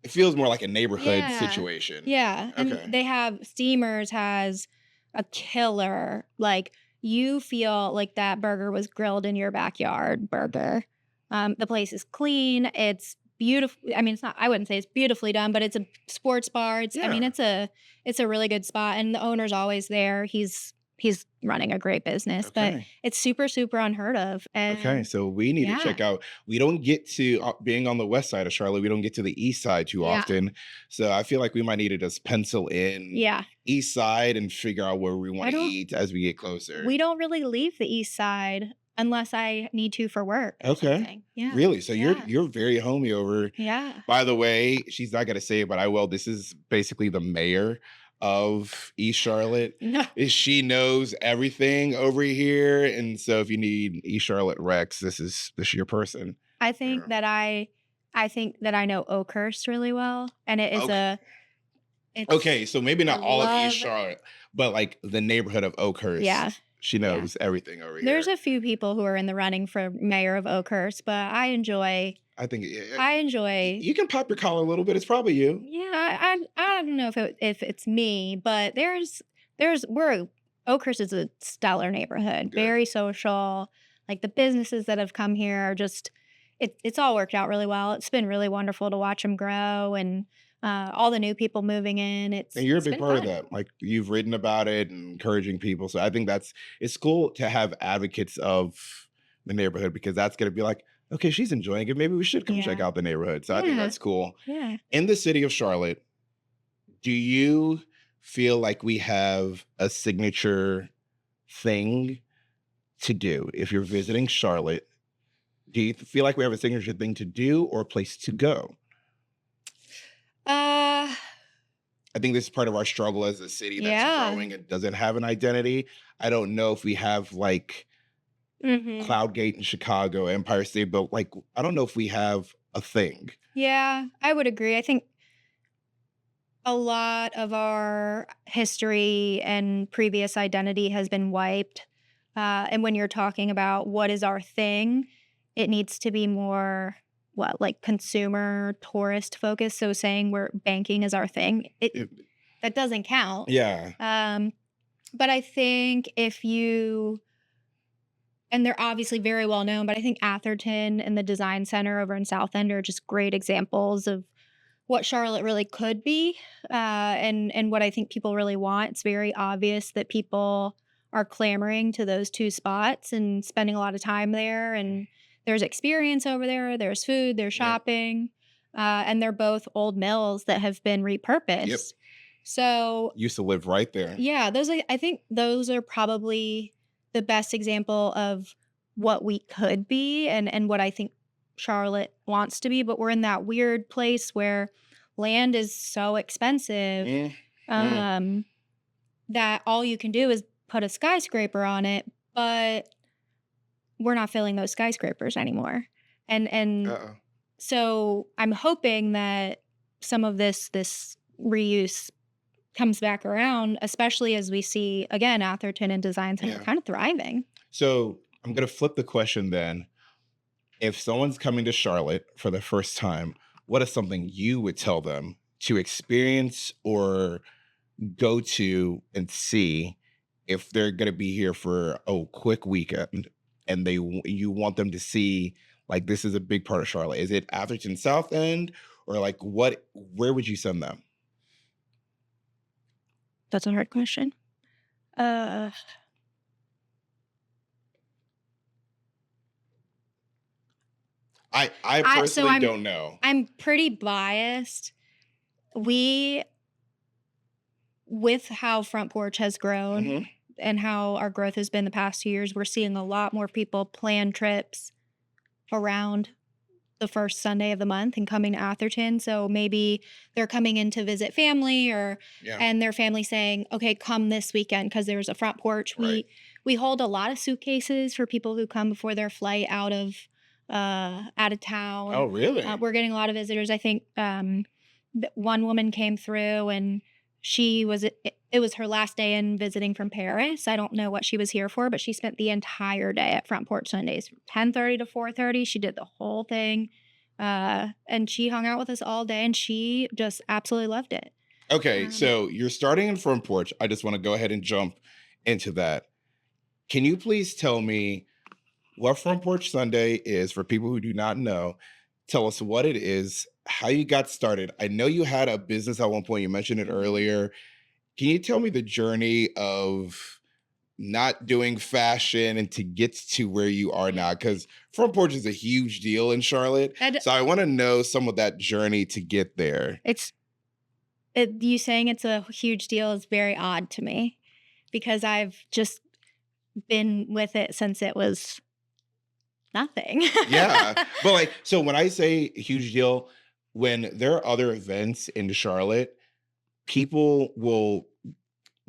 [SPEAKER 1] it feels more like a neighborhood
[SPEAKER 2] Yeah.
[SPEAKER 1] situation.
[SPEAKER 2] Yeah, and
[SPEAKER 1] Okay.
[SPEAKER 2] they have Steamers has a killer, like, you feel like that burger was grilled in your backyard burger. The place is clean, it's beautiful. I mean, it's not I wouldn't say it's beautifully done, but it's a sports bar.
[SPEAKER 1] Yeah.
[SPEAKER 2] It's a really good spot, and the owner's always there. He's running a great business, but
[SPEAKER 1] Okay.
[SPEAKER 2] it's super, super unheard of,
[SPEAKER 1] Okay,
[SPEAKER 2] and
[SPEAKER 1] so we need to
[SPEAKER 2] yeah.
[SPEAKER 1] check out. We don't get to being on the west side of Charlotte. We don't get to the east side too
[SPEAKER 2] Yeah.
[SPEAKER 1] often. So I feel like we might need to just pencil in
[SPEAKER 2] Yeah.
[SPEAKER 1] east side and figure out where we
[SPEAKER 2] I
[SPEAKER 1] want to
[SPEAKER 2] don't
[SPEAKER 1] eat as we get closer.
[SPEAKER 2] We don't really leave the east side unless I need to for work or
[SPEAKER 1] Okay.
[SPEAKER 2] something. Yeah.
[SPEAKER 1] Really? So
[SPEAKER 2] Yeah.
[SPEAKER 1] you're very homey over.
[SPEAKER 2] Yeah.
[SPEAKER 1] By the way, she's not gonna say it, but I will. This is basically the mayor of East Charlotte.
[SPEAKER 2] No.
[SPEAKER 1] She knows everything over here, and so if you need East Charlotte Rex, this is your person.
[SPEAKER 2] I think
[SPEAKER 1] Yeah.
[SPEAKER 2] that I think that I know Oakhurst really well, and
[SPEAKER 1] Okay.
[SPEAKER 2] it's
[SPEAKER 1] Okay, so maybe
[SPEAKER 2] I
[SPEAKER 1] not all of East
[SPEAKER 2] love
[SPEAKER 1] Charlotte, but like the neighborhood of
[SPEAKER 2] yeah.
[SPEAKER 1] Oakhurst. She
[SPEAKER 2] Yeah.
[SPEAKER 1] knows everything over
[SPEAKER 2] There's
[SPEAKER 1] here.
[SPEAKER 2] a few people who are in the running for mayor of Oakhurst, but
[SPEAKER 1] I think yeah,
[SPEAKER 2] I enjoy
[SPEAKER 1] you can pop your collar a little bit. It's probably you.
[SPEAKER 2] yeah, I don't know if it's me, but Oakhurst is a stellar neighborhood,
[SPEAKER 1] Good.
[SPEAKER 2] very social. Like the businesses that have come here are just it's all worked out really well. It's been really wonderful to watch them grow and all the new people moving in.
[SPEAKER 1] And you're a
[SPEAKER 2] It's
[SPEAKER 1] big
[SPEAKER 2] been
[SPEAKER 1] part of
[SPEAKER 2] fun.
[SPEAKER 1] that. Like you've written about it and encouraging people. So I think it's cool to have advocates of the neighborhood because that's gonna be like, okay, she's enjoying it. Maybe we should come check
[SPEAKER 2] Yeah.
[SPEAKER 1] out the neighborhood. So I think
[SPEAKER 2] Yeah.
[SPEAKER 1] that's cool.
[SPEAKER 2] Yeah.
[SPEAKER 1] In the city of Charlotte, do you feel like we have a signature thing to do if you're visiting Charlotte? Do you feel like we have a signature thing to do or a place to go?
[SPEAKER 2] Uh
[SPEAKER 1] I think this is part of our struggle as a city that's
[SPEAKER 2] yeah.
[SPEAKER 1] growing and doesn't have an identity. I don't know if we have like
[SPEAKER 2] Mhm.
[SPEAKER 1] Cloudgate in Chicago, Empire State, but like I don't know if we have a thing.
[SPEAKER 2] Yeah, I would agree. I think a lot of our history and previous identity has been wiped. And when you're talking about what is our thing, it needs to be more what like consumer tourist focused. So saying we're banking is our thing,
[SPEAKER 1] It-
[SPEAKER 2] that doesn't count.
[SPEAKER 1] yeah.
[SPEAKER 2] But I think if you and they're obviously very well known, but I think Atherton and the Design Center over in South End are just great examples of what Charlotte really could be, and what I think people really want. It's very obvious that people are clamoring to those 2 spots and spending a lot of time there, and there's experience over there, there's food, there's
[SPEAKER 1] Yeah.
[SPEAKER 2] shopping, and they're both old mills that have been
[SPEAKER 1] Yep.
[SPEAKER 2] repurposed. So,
[SPEAKER 1] Used to live right there.
[SPEAKER 2] yeah, I think those are probably the best example of what we could be and what I think Charlotte wants to be, but we're in that weird place where land is so expensive,
[SPEAKER 1] Mm, mm.
[SPEAKER 2] um, that all you can do is put a skyscraper on it, but we're not filling those skyscrapers anymore. And
[SPEAKER 1] Uh-oh.
[SPEAKER 2] so I'm hoping that some of this reuse comes back around, especially as we see again Atherton and Design Center
[SPEAKER 1] Yeah.
[SPEAKER 2] kind of thriving.
[SPEAKER 1] So I'm gonna flip the question then. If someone's coming to Charlotte for the first time, what is something you would tell them to experience or go to and see if they're going to be here for a quick weekend and you want them to see like this is a big part of Charlotte? Is it Atherton South End or like where would you send them?
[SPEAKER 2] That's a hard question. Uh,
[SPEAKER 1] I
[SPEAKER 2] I so
[SPEAKER 1] personally
[SPEAKER 2] I'm
[SPEAKER 1] don't know.
[SPEAKER 2] I'm pretty biased. We With how Front Porch has grown
[SPEAKER 1] Mhm.
[SPEAKER 2] and how our growth has been the past 2 years, we're seeing a lot more people plan trips around the first Sunday of the month and coming to Atherton. So maybe they're coming in to visit family or
[SPEAKER 1] Yeah.
[SPEAKER 2] and their family saying, "Okay, come this weekend because there's a front porch."
[SPEAKER 1] Right.
[SPEAKER 2] We hold a lot of suitcases for people who come before their flight out of
[SPEAKER 1] Oh,
[SPEAKER 2] town.
[SPEAKER 1] really?
[SPEAKER 2] We're getting a lot of visitors. I think one woman came through and it was her last day in visiting from Paris. I don't know what she was here for, but she spent the entire day at Front Porch Sundays from 10:30 to 4:30. She did the whole thing. And she hung out with us all day and she just absolutely loved it.
[SPEAKER 1] Okay,
[SPEAKER 2] Um,
[SPEAKER 1] so you're starting in front porch. I just want to go ahead and jump into that. Can you please tell me what Front Porch Sunday is for people who do not know? Tell us what it is, how you got started. I know you had a business at one point. You mentioned it
[SPEAKER 2] mhm.
[SPEAKER 1] earlier. Can you tell me the journey of not doing fashion and to get to where you are now? Because Front Porch is a huge deal in Charlotte.
[SPEAKER 2] And
[SPEAKER 1] So I want to know some of that journey to get there.
[SPEAKER 2] it's you saying it's a huge deal is very odd to me because I've just been with it since it was nothing.
[SPEAKER 1] Yeah. But like, so when I say huge deal, when there are other events in Charlotte, people will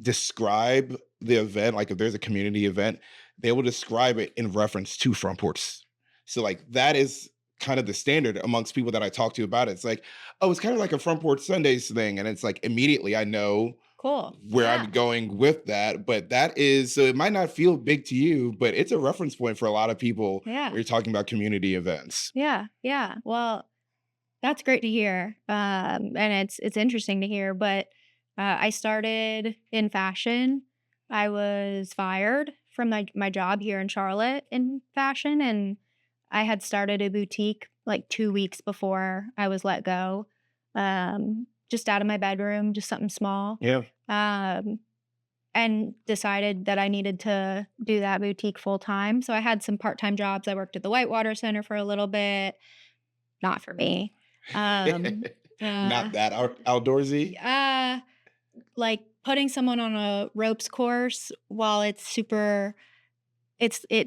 [SPEAKER 1] describe the event, like if there's a community event, they will describe it in reference to front porch. So like that is kind of the standard amongst people that I talk to about it. It's like, oh, it's kind of like a front porch Sundays thing. And it's like immediately I know
[SPEAKER 2] Cool.
[SPEAKER 1] where I'm
[SPEAKER 2] Yeah.
[SPEAKER 1] going with that. But that is so it might not feel big to you, but it's a reference point for a lot of people when
[SPEAKER 2] Yeah.
[SPEAKER 1] you're talking about community events.
[SPEAKER 2] Yeah. Yeah. Well, that's great to hear. And it's interesting to hear, but I started in fashion. I was fired from my job here in Charlotte in fashion, and I had started a boutique like 2 weeks before I was let go. Just out of my bedroom, just something small.
[SPEAKER 1] Yeah.
[SPEAKER 2] Um, and decided that I needed to do that boutique full time. So I had some part-time jobs. I worked at the Whitewater Center for a little bit, not for me. Um, uh,
[SPEAKER 1] Not that outdoorsy.
[SPEAKER 2] uh, like putting someone on a ropes course while it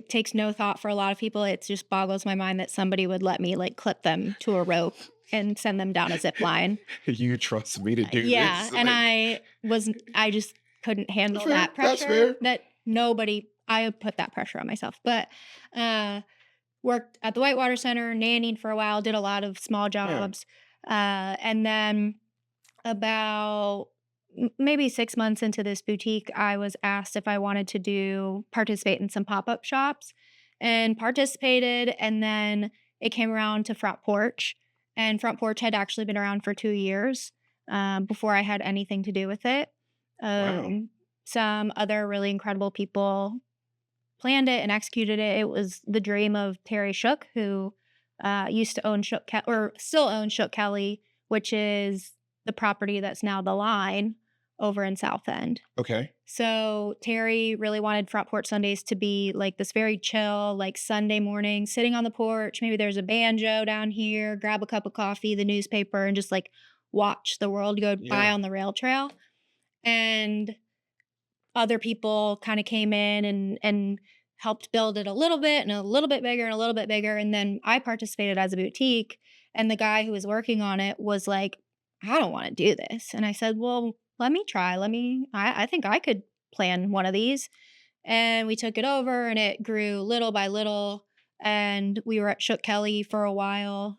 [SPEAKER 2] takes no thought for a lot of people. It just boggles my mind that somebody would let me like clip them to a rope and send them down a zip line.
[SPEAKER 1] You trust me to do
[SPEAKER 2] Yeah,
[SPEAKER 1] this?
[SPEAKER 2] and
[SPEAKER 1] Like,
[SPEAKER 2] I just couldn't
[SPEAKER 1] that's
[SPEAKER 2] handle
[SPEAKER 1] fair.
[SPEAKER 2] that
[SPEAKER 1] That's
[SPEAKER 2] pressure
[SPEAKER 1] fair.
[SPEAKER 2] that nobody I put that pressure on myself. But uh worked at the Whitewater Center, nannied for a while, did a lot of small
[SPEAKER 1] Yeah.
[SPEAKER 2] jobs. And then about maybe 6 months into this boutique, I was asked if I wanted to do participate in some pop-up shops and participated, and then it came around to Front Porch, and Front Porch had actually been around for 2 years, before I had anything to do with it.
[SPEAKER 1] Wow.
[SPEAKER 2] Some other really incredible people planned it and executed it. It was the dream of Terry Shook, who used to own or still owns Shook Kelly, which is the property that's now the Line over in South End.
[SPEAKER 1] Okay.
[SPEAKER 2] So Terry really wanted Front Porch Sundays to be like this very chill, like Sunday morning, sitting on the porch. Maybe there's a banjo down here, grab a cup of coffee, the newspaper, and just like watch the world go by
[SPEAKER 1] Yeah.
[SPEAKER 2] on the rail trail. And other people kinda came in and helped build it a little bit and a little bit bigger and a little bit bigger, and then I participated as a boutique, and the guy who was working on it was like, "I don't wanna do this," and I said, "Well, let me try, I think I could plan one of these," and we took it over, and it grew little by little, and we were at Shook Kelly for a while,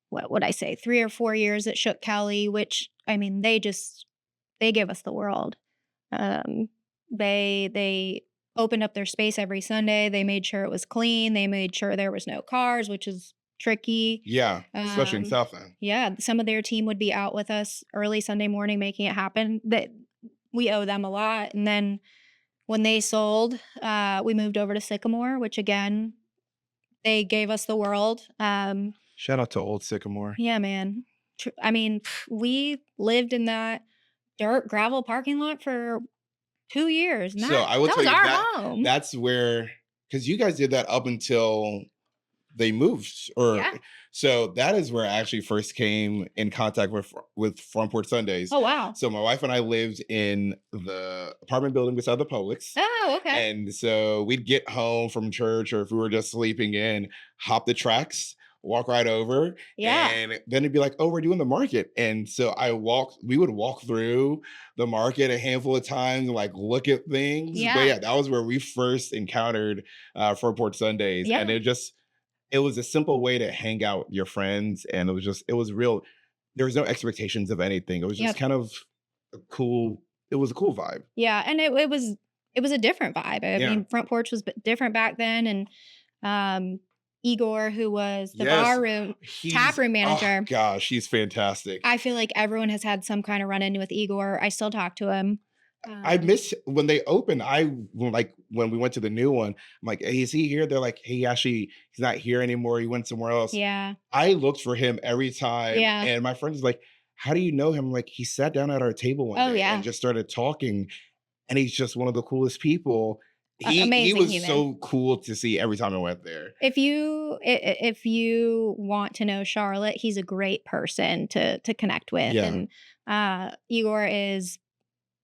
[SPEAKER 2] what would I say, 3 or 4 years at Shook Kelly, which, I mean, they give us the world. Um, they opened up their space every Sunday. They made sure it was clean. They made sure there was no cars, which is tricky.
[SPEAKER 1] Yeah. Especially in
[SPEAKER 2] Um,
[SPEAKER 1] South End.
[SPEAKER 2] yeah, some of their team would be out with us early Sunday morning making it happen. That we owe them a lot. And then when they sold, we moved over to Sycamore, which again, they gave us the world.
[SPEAKER 1] Shout out to Old Sycamore.
[SPEAKER 2] Yeah, man. I mean, we lived in that dirt gravel parking lot for 2 years, and
[SPEAKER 1] So
[SPEAKER 2] that
[SPEAKER 1] I will
[SPEAKER 2] that
[SPEAKER 1] tell
[SPEAKER 2] was
[SPEAKER 1] you
[SPEAKER 2] our
[SPEAKER 1] that
[SPEAKER 2] home.
[SPEAKER 1] that's where, because you guys did that up until they moved, or
[SPEAKER 2] Yeah.
[SPEAKER 1] so that is where I actually first came in contact with Front Porch Sundays.
[SPEAKER 2] Oh, wow.
[SPEAKER 1] So my wife and I lived in the apartment building beside the Publix.
[SPEAKER 2] Oh, okay.
[SPEAKER 1] And so we'd get home from church, or if we were just sleeping in, hop the tracks, walk right over,
[SPEAKER 2] Yeah.
[SPEAKER 1] and then it'd be like, "Oh, we're doing the market." And so we would walk through the market a handful of times and like look at things. But
[SPEAKER 2] Yeah.
[SPEAKER 1] yeah, that was where we first encountered Front Porch Sundays, and
[SPEAKER 2] Yeah.
[SPEAKER 1] it was a simple way to hang out with your friends, and it was real. There was no expectations of anything. It was just
[SPEAKER 2] Yep.
[SPEAKER 1] kind of a cool. It was a cool vibe.
[SPEAKER 2] Yeah, and it was a different vibe. I
[SPEAKER 1] Yeah.
[SPEAKER 2] mean, Front Porch was different back then, and, um, Igor, who was the
[SPEAKER 1] Yes.
[SPEAKER 2] tap room
[SPEAKER 1] Oh
[SPEAKER 2] manager,
[SPEAKER 1] gosh, he's fantastic.
[SPEAKER 2] I feel like everyone has had some kinda run-in with Igor. I still talk to him.
[SPEAKER 1] I
[SPEAKER 2] Um
[SPEAKER 1] miss when they opened. Like when we went to the new one, I'm like, "Hey, is he here?" They're like, "Hey, actually, he's not here anymore. He went somewhere else."
[SPEAKER 2] Yeah.
[SPEAKER 1] I looked for him every time,
[SPEAKER 2] Yeah.
[SPEAKER 1] and my friend is like, "How do you know him?" I'm like, he sat down at our table one
[SPEAKER 2] Oh,
[SPEAKER 1] day and
[SPEAKER 2] yeah.
[SPEAKER 1] just started talking, and he's just one of the coolest people. He
[SPEAKER 2] Amazing
[SPEAKER 1] was
[SPEAKER 2] human.
[SPEAKER 1] so cool to see every time I went there.
[SPEAKER 2] If you want to know Charlotte, he's a great person to connect with,
[SPEAKER 1] Yeah.
[SPEAKER 2] and, Igor is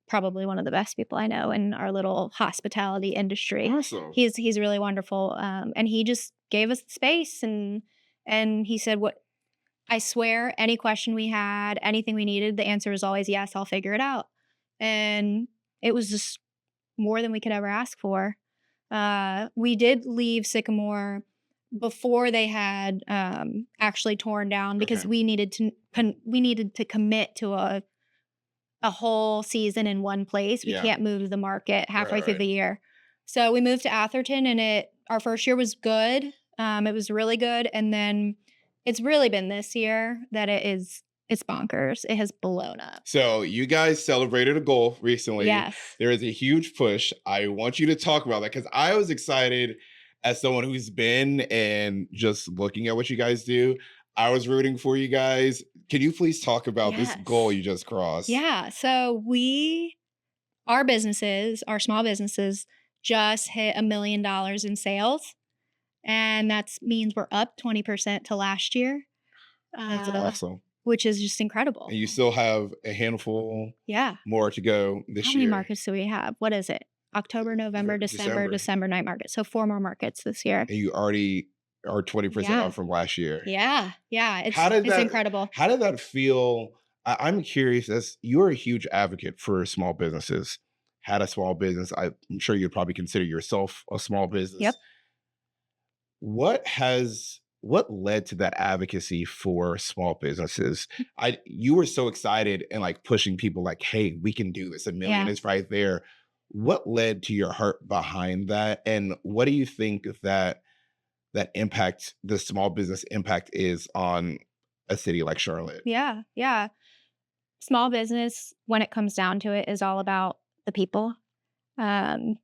[SPEAKER 2] probably one of the best people I know in our little hospitality industry.
[SPEAKER 1] Awesome.
[SPEAKER 2] He's really wonderful, and he just gave us the space, and he said, "What I swear, any question we had, anything we needed, the answer is always yes. I'll figure it out." And it was just more than we could ever ask for. We did leave Sycamore before they had actually torn down because
[SPEAKER 1] Okay.
[SPEAKER 2] we needed to commit to a whole season in one place. We
[SPEAKER 1] Yeah.
[SPEAKER 2] can't move the market
[SPEAKER 1] Right,
[SPEAKER 2] halfway through
[SPEAKER 1] right.
[SPEAKER 2] the year. So we moved to Atherton and our first year was good. It was really good. And then it's really been this year that it's bonkers. It has blown up.
[SPEAKER 1] So you guys celebrated a goal recently.
[SPEAKER 2] Yes.
[SPEAKER 1] There is a huge push. I want you to talk about that because I was excited as someone who's been and just looking at what you guys do. I was rooting for you guys. Can you please talk about this goal
[SPEAKER 2] Yes.
[SPEAKER 1] you just crossed?
[SPEAKER 2] Yeah. So our small businesses just hit $1 million in sales. And that means we're up 20% to last year,
[SPEAKER 1] That's
[SPEAKER 2] uh,
[SPEAKER 1] awesome.
[SPEAKER 2] which is just
[SPEAKER 1] And
[SPEAKER 2] incredible.
[SPEAKER 1] you still have a handful
[SPEAKER 2] Yeah.
[SPEAKER 1] more to go
[SPEAKER 2] How
[SPEAKER 1] this
[SPEAKER 2] many
[SPEAKER 1] year.
[SPEAKER 2] markets do we have? What is it? October, November, December,
[SPEAKER 1] December.
[SPEAKER 2] December night market. So 4 more markets this year.
[SPEAKER 1] And you already are 20%
[SPEAKER 2] Yeah.
[SPEAKER 1] up from last year.
[SPEAKER 2] Yeah. Yeah.
[SPEAKER 1] How did
[SPEAKER 2] It's
[SPEAKER 1] that
[SPEAKER 2] incredible.
[SPEAKER 1] how did that feel? I'm curious, as you're a huge advocate for small businesses, had a small business. I'm sure you'd probably consider yourself a small business.
[SPEAKER 2] Yep.
[SPEAKER 1] What led to that advocacy for small businesses? You were so excited and like pushing people like, hey, we can do this. A million
[SPEAKER 2] Yeah.
[SPEAKER 1] is right there. What led to your heart behind that? And what do you think that impact, the small business impact is on a city like Charlotte?
[SPEAKER 2] Yeah. Yeah. Small business, when it comes down to it, is all about the people. Um,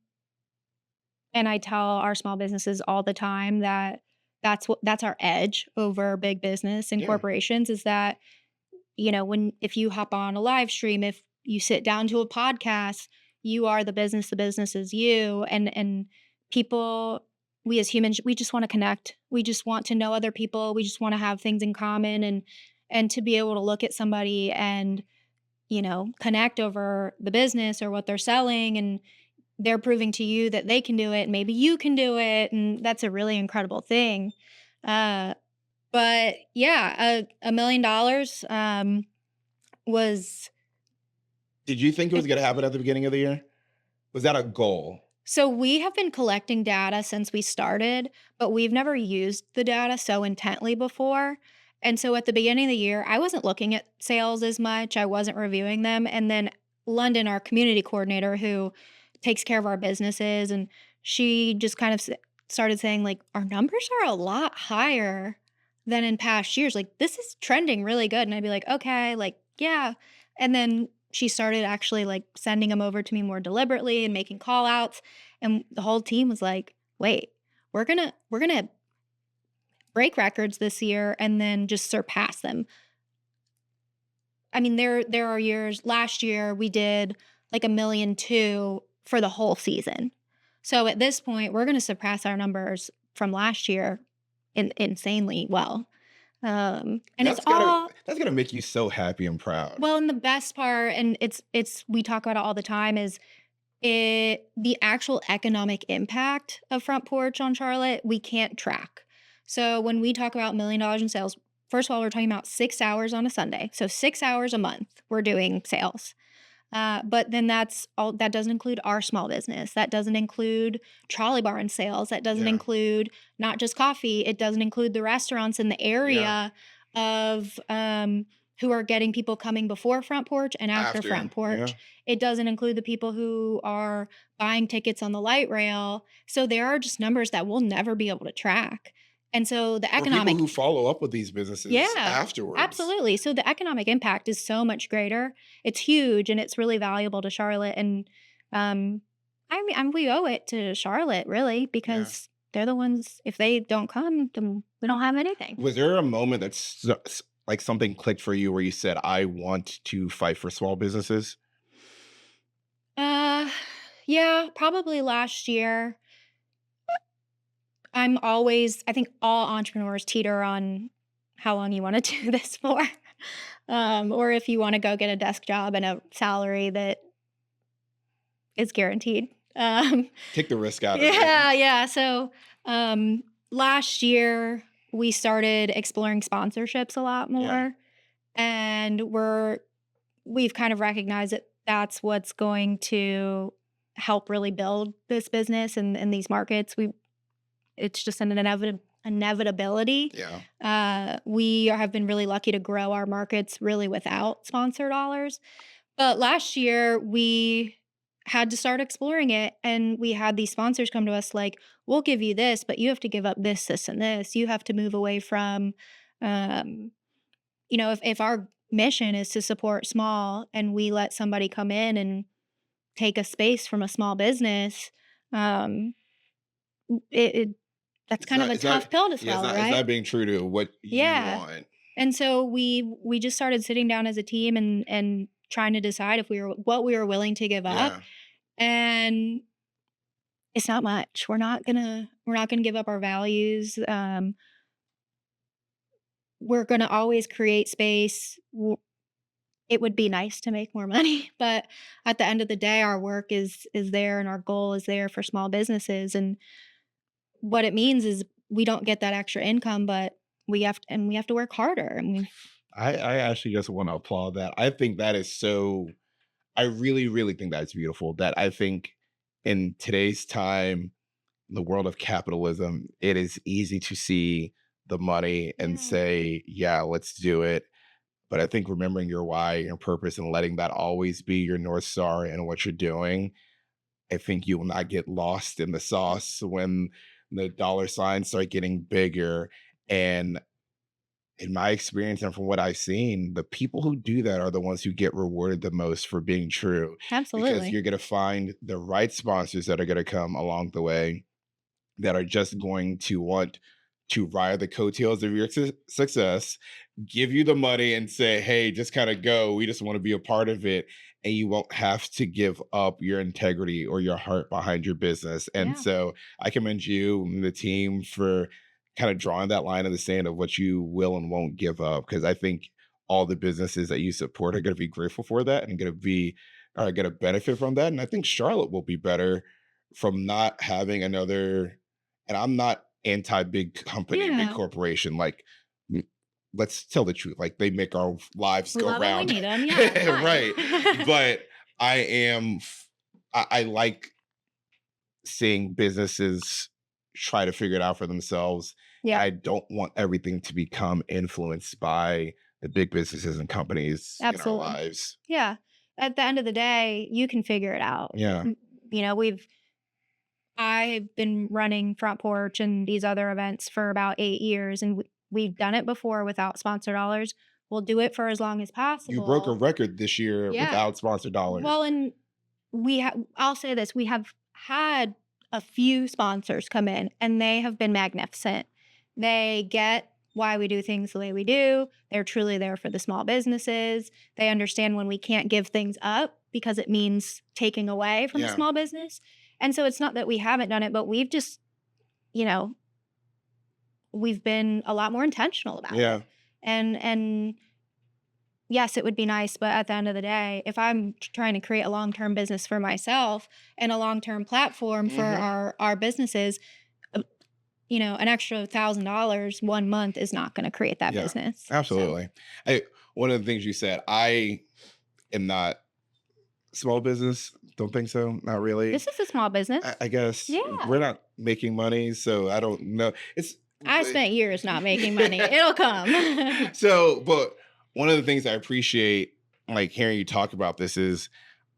[SPEAKER 2] and I tell our small businesses all the time that that's our edge over big business and
[SPEAKER 1] Yeah.
[SPEAKER 2] corporations is that, if you hop on a live stream, if you sit down to a podcast, you are the business is you. And people, we as humans, we just want to connect. We just want to know other people. We just want to have things in common and to be able to look at somebody and, connect over the business or what they're selling and they're proving to you that they can do it, and maybe you can do it, and that's a really incredible thing. Uh, but yeah, $1 million was
[SPEAKER 1] Did you think it was
[SPEAKER 2] it,
[SPEAKER 1] going to happen at the beginning of the year? Was that a goal?
[SPEAKER 2] so we have been collecting data since we started, but we've never used the data so intently before. And so at the beginning of the year, I wasn't looking at sales as much. I wasn't reviewing them. And then London, our community coordinator who takes care of our businesses, and she just kind of started saying, like, our numbers are a lot higher than in past years. Like, this is trending really good. And I'd be like, okay, like, yeah. And then she started actually like sending them over to me more deliberately and making call outs. And the whole team was like, wait, we're gonna break records this year and then just surpass them. I mean, there are years last year we did like 1,200,000 for the whole season. So at this point, we're gonna surpass our numbers from last year insanely well. And it's all
[SPEAKER 1] That's gotta make you so happy and proud.
[SPEAKER 2] well, and the best part, and it's we talk about it all the time, is the actual economic impact of Front Porch on Charlotte, we can't track. So when we talk about $1,000,000 in sales, first of all, we're talking about 6 hours on a Sunday. So 6 hours a month we're doing sales. But then that's all that doesn't include our small business. That doesn't include trolley barn sales. That doesn't
[SPEAKER 1] Yeah.
[SPEAKER 2] include not just coffee. It doesn't include the restaurants in the
[SPEAKER 1] Yeah.
[SPEAKER 2] area of who are getting people coming before Front Porch and after
[SPEAKER 1] After.
[SPEAKER 2] Front
[SPEAKER 1] Yeah.
[SPEAKER 2] Porch. It doesn't include the people who are buying tickets on the light rail. So there are just numbers that we'll never be able to track. And so the
[SPEAKER 1] Or people
[SPEAKER 2] economic
[SPEAKER 1] who follow up with these businesses
[SPEAKER 2] yeah,
[SPEAKER 1] afterwards.
[SPEAKER 2] absolutely. So the economic impact is so much greater. It's huge and it's really valuable to Charlotte. And um, we owe it to Charlotte really
[SPEAKER 1] Yeah.
[SPEAKER 2] because they're the ones. If they don't come, then we don't have anything.
[SPEAKER 1] Was there a moment like something clicked for you where you said, "I want to fight for small businesses"?
[SPEAKER 2] Uh, yeah, probably last year. I think all entrepreneurs teeter on how long you want to do this for. Or if you want to go get a desk job and a salary that is guaranteed.
[SPEAKER 1] Take the risk out of it.
[SPEAKER 2] Yeah, yeah. So, last year we started exploring sponsorships a lot
[SPEAKER 1] Yeah.
[SPEAKER 2] more, and we've kind of recognized that that's what's going to help really build this business and these markets. It's just an inevitability.
[SPEAKER 1] Yeah.
[SPEAKER 2] We have been really lucky to grow our markets really without sponsor dollars. But last year, we had to start exploring it, and we had these sponsors come to us like, "We'll give you this, but you have to give up this, this, and this. You have to move away from," um, if our mission is to support small and we let somebody come in and take a space from a small business, um, it that's
[SPEAKER 1] It's
[SPEAKER 2] kind of
[SPEAKER 1] not
[SPEAKER 2] a
[SPEAKER 1] it's not
[SPEAKER 2] tough pill to
[SPEAKER 1] yeah,
[SPEAKER 2] swallow,
[SPEAKER 1] it's
[SPEAKER 2] right?
[SPEAKER 1] not being true to what you
[SPEAKER 2] Yeah.
[SPEAKER 1] want.
[SPEAKER 2] And so we just started sitting down as a team and trying to decide if we were what we were willing to give up.
[SPEAKER 1] Yeah.
[SPEAKER 2] And it's not much. We're not gonna give up our values. We're gonna always create space. It would be nice to make more money, but at the end of the day, our work is there and our goal is there for small businesses. And what it means is we don't get that extra income, but we have to work harder. I mean,
[SPEAKER 1] I actually just wanna applaud that. I think that is so I really, really think that's beautiful that I think in today's time, the world of capitalism, it is easy to see the money and
[SPEAKER 2] yeah,
[SPEAKER 1] say, "Yeah, let's do it." But I think remembering your why, your purpose, and letting that always be your North Star and what you're doing, I think you will not get lost in the sauce when the dollar signs start getting bigger. And in my experience and from what I've seen, the people who do that are the ones who get rewarded the most for being true because
[SPEAKER 2] absolutely.
[SPEAKER 1] you're going to find the right sponsors that are going to come along the way that are just going to want to ride the coattails of your success, give you the money and say, hey, just kind of go. We just want to be a part of it. And you won't have to give up your integrity or your heart behind your business. And
[SPEAKER 2] Yeah.
[SPEAKER 1] so I commend you and the team for kind of drawing that line in the sand of what you will and won't give up. Because I think all the businesses that you support are going to be grateful for that and are going to benefit from that. And I think Charlotte will be better from not having another and I'm not anti big company, big
[SPEAKER 2] Yeah.
[SPEAKER 1] corporation. Like, mm, let's tell the truth. Like, they make our lives
[SPEAKER 2] We
[SPEAKER 1] go
[SPEAKER 2] love them, we
[SPEAKER 1] round,
[SPEAKER 2] need them. Yeah, it's
[SPEAKER 1] right?
[SPEAKER 2] fine.
[SPEAKER 1] But I am, I like seeing businesses try to figure it out for themselves.
[SPEAKER 2] Yep,
[SPEAKER 1] I don't want everything to become influenced by the big businesses and companies in our
[SPEAKER 2] absolutely.
[SPEAKER 1] lives.
[SPEAKER 2] Yeah. At the end of the day, you can figure it out.
[SPEAKER 1] Yeah.
[SPEAKER 2] You know, I've been running Front Porch and these other events for about 8 years, and we've done it before without sponsor dollars. We'll do it for as long as
[SPEAKER 1] You broke a
[SPEAKER 2] possible.
[SPEAKER 1] record this year
[SPEAKER 2] Yeah.
[SPEAKER 1] without sponsored dollars.
[SPEAKER 2] Well, and I'll say this, we have had a few sponsors come in, and they have been magnificent. They get why we do things the way we do. They're truly there for the small businesses. They understand when we can't give things up because it means taking away from a
[SPEAKER 1] Yeah.
[SPEAKER 2] small business. And so it's not that we haven't done it, but we've just, you know, we've been a lot more intentional about it.
[SPEAKER 1] Yeah.
[SPEAKER 2] And yes, it would be nice, but at the end of the day, if I'm trying to create a long-term business for myself and a long-term platform for
[SPEAKER 1] Hmm.
[SPEAKER 2] our businesses, uh, an extra $1,000 one month is not going to create that
[SPEAKER 1] Yeah.
[SPEAKER 2] business. So
[SPEAKER 1] Absolutely. I One of the things you said, I am not small business. Don't think so. Not really.
[SPEAKER 2] this is a small
[SPEAKER 1] I,
[SPEAKER 2] business.
[SPEAKER 1] I guess
[SPEAKER 2] Yeah.
[SPEAKER 1] we're not making money, so I don't know. It's
[SPEAKER 2] I spent years not making money. It'll come.
[SPEAKER 1] so, but one of the things I appreciate, like hearing you talk about this, is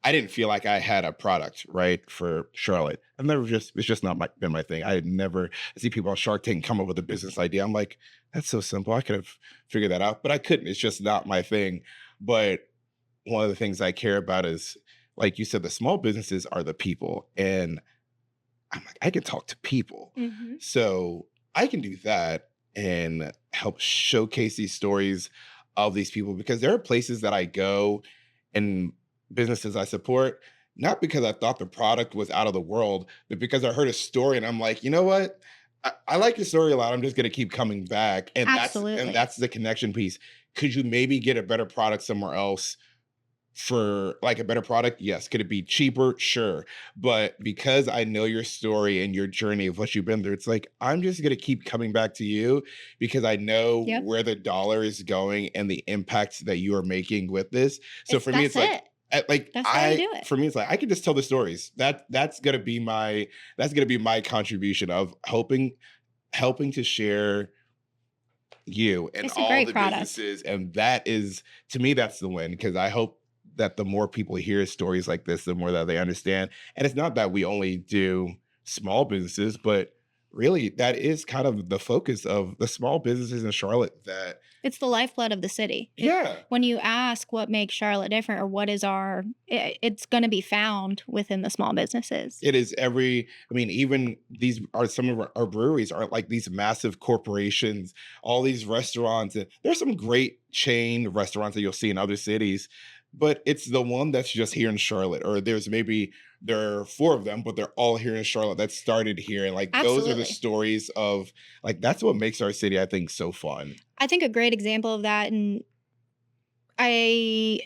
[SPEAKER 1] I didn't feel like I had a product right for Charlotte. I've never just it's just not been my thing. I had never I see people on Shark Tank come up with a business idea. I'm like, that's so simple. I could have figured that out, but I couldn't. It's just not my thing. But one of the things I care about is, like you said, the small businesses are the people, and I'm like, I can talk to people.
[SPEAKER 2] Mhm.
[SPEAKER 1] So I can do that and help showcase these stories of these people, because there are places that I go and businesses I support, not because I thought the product was out of the world, but because I heard a story and I'm like, you know what? I like your story a lot. I'm just gonna keep coming back. And
[SPEAKER 2] Absolutely.
[SPEAKER 1] that's the connection piece. Could you maybe get a better product somewhere else for like a better product? Yes. Could it be cheaper? Sure. But because I know your story and your journey of what you've been through, it's like I'm just gonna keep coming back to you because I know
[SPEAKER 2] Yep.
[SPEAKER 1] where the dollar is going and the impact that you are making with this. So
[SPEAKER 2] It's
[SPEAKER 1] for me,
[SPEAKER 2] that's
[SPEAKER 1] it's like
[SPEAKER 2] it. That's why we do it.
[SPEAKER 1] for me, it's like I can just tell the stories. That's gonna be my contribution of helping to share you and
[SPEAKER 2] It's a
[SPEAKER 1] all
[SPEAKER 2] great
[SPEAKER 1] the
[SPEAKER 2] product.
[SPEAKER 1] businesses. And that is, to me, that's the win, because I hope that the more people hear stories like this, the more that they understand. And it's not that we only do small businesses, but really that is kind of the focus of the small businesses in Charlotte. That
[SPEAKER 2] It's the lifeblood of the city.
[SPEAKER 1] Yeah,
[SPEAKER 2] When you ask what makes Charlotte different or what is it's gonna be found within the small businesses.
[SPEAKER 1] it is every I mean, even these are some of our breweries aren't like these massive corporations, all these restaurants, and there's some great chain restaurants that you'll see in other cities, but it's the one that's just here in Charlotte. Or there are four of them, but they're all here in Charlotte that started here. And like those are the
[SPEAKER 2] Absolutely.
[SPEAKER 1] stories of, like, that's what makes our city, I think, so fun.
[SPEAKER 2] I think a great example of that, and I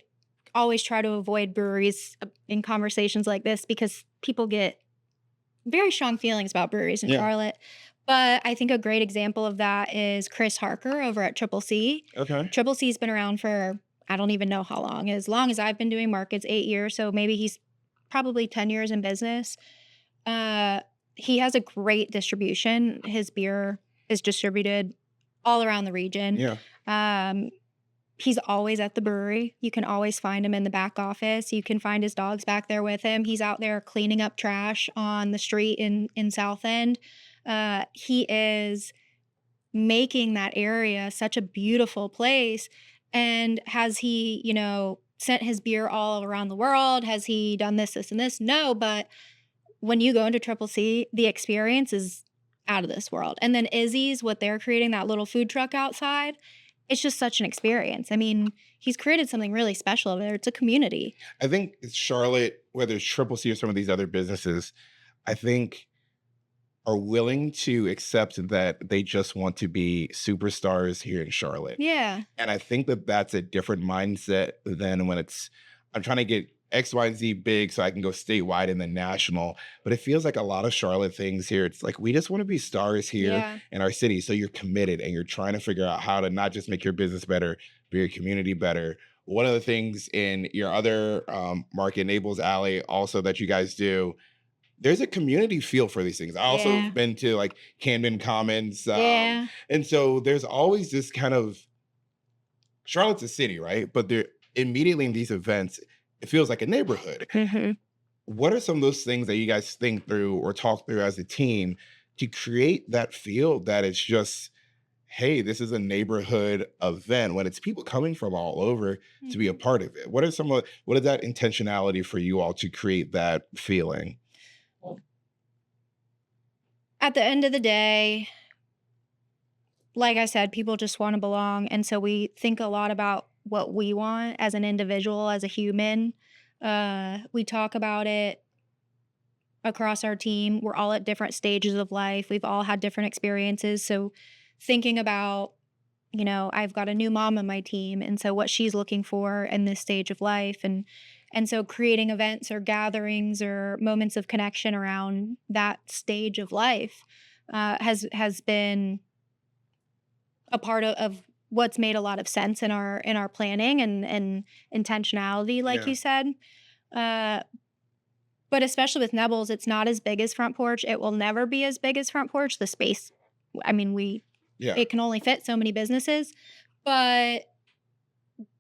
[SPEAKER 2] always try to avoid breweries in conversations like this because people get very strong feelings about breweries in
[SPEAKER 1] Yeah.
[SPEAKER 2] Charlotte. But I think a great example of that is Chris Harker over at Triple C.
[SPEAKER 1] Okay.
[SPEAKER 2] Triple C's been around for I don't even know how long. As long as I've been doing markets, 8 years. So maybe he's probably 10 years in business. Uh, he has a great distribution. His beer is distributed all around the region.
[SPEAKER 1] Yeah.
[SPEAKER 2] Um, he's always at the brewery. You can always find him in the back office. You can find his dogs back there with him. He's out there cleaning up trash on the street in South End. He is making that area such a beautiful place. And has he, sent his beer all around the world? Has he done this, this, and this? No, but when you go into Triple C, the experience is out of this world. And then Izzy's, what they're creating, that little food truck outside, it's just such an experience. I mean, he's created something really special there. It's a community.
[SPEAKER 1] I think it's Charlotte, whether it's Triple C or some of these other businesses, I think are willing to accept that they just want to be superstars here in Charlotte.
[SPEAKER 2] Yeah,
[SPEAKER 1] And I think that that's a different mindset than when I'm trying to get X, Y, and Z big so I can go statewide and then national. But it feels like a lot of Charlotte things here. It's like we just want to be stars here
[SPEAKER 2] yeah.
[SPEAKER 1] in our city. So you're committed and you're trying to figure out how to not just make your business better, but your community better. One of the things in your other market, Naples Alley, also that you guys do, there's a community feel for these things. I also
[SPEAKER 2] Yeah,
[SPEAKER 1] been to like Camden Commons,
[SPEAKER 2] yeah.
[SPEAKER 1] and so there's always this kind of, Charlotte's a city, right? But there immediately in these events, it feels like a neighborhood.
[SPEAKER 2] Mhm.
[SPEAKER 1] What are some of those things that you guys think through or talk through as a team to create that feel that it's just, hey, this is a neighborhood event when it's people coming from all over to be a
[SPEAKER 2] Mhm.
[SPEAKER 1] part of it? What is that intentionality for you all to create that feeling?
[SPEAKER 2] At the end of the day, like I said, people just wanna belong, and so we think a lot about what we want as an individual, as a human. We talk about it across our team. We're all at different stages of life. We've all had different experiences, so thinking about, I've got a new mom on my team, and so what she's looking for in this stage of life, and so creating events or gatherings or moments of connection around that stage of life, has been a part of what's made a lot of sense in our planning and intentionality, like
[SPEAKER 1] Yeah.
[SPEAKER 2] you said. Uh, but especially with Nebels, it's not as big as Front Porch. It will never be as big as Front Porch. The space, I mean, we
[SPEAKER 1] Yeah.
[SPEAKER 2] it can only fit so many businesses, but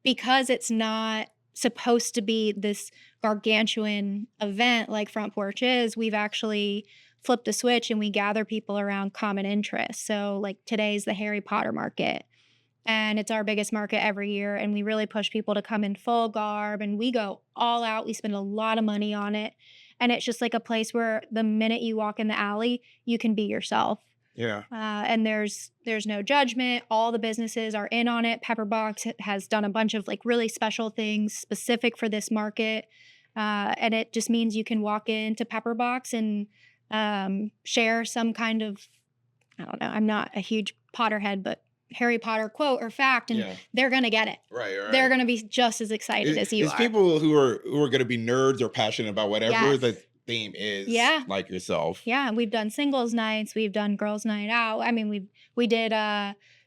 [SPEAKER 2] because it's not supposed to be this gargantuan event like Front Porch is, we've actually flipped a switch and we gather people around common interests. So, like today's the Harry Potter market, and it's our biggest market every year. And we really push people to come in full garb, and we go all out. We spend a lot of money on it. And it's just like a place where the minute you walk in the alley, you can be yourself.
[SPEAKER 1] Yeah.
[SPEAKER 2] And there's no judgment. All the businesses are in on it. Pepperbox has done a bunch of like really special things specific for this market, and it just means you can walk into Pepperbox and share some kind of, I don't know. I'm not a huge Potterhead, but Harry Potter quote or fact, and
[SPEAKER 1] Yeah.
[SPEAKER 2] they're gonna get it.
[SPEAKER 1] Right.
[SPEAKER 2] They're
[SPEAKER 1] Right.
[SPEAKER 2] gonna be just as excited as you
[SPEAKER 1] It's
[SPEAKER 2] are.
[SPEAKER 1] people who are going to be nerds or passionate about whatever
[SPEAKER 2] Yes.
[SPEAKER 1] the theme is,
[SPEAKER 2] Yeah.
[SPEAKER 1] like yourself.
[SPEAKER 2] Yeah, we've done singles nights, we've done girls' night out. I mean, we did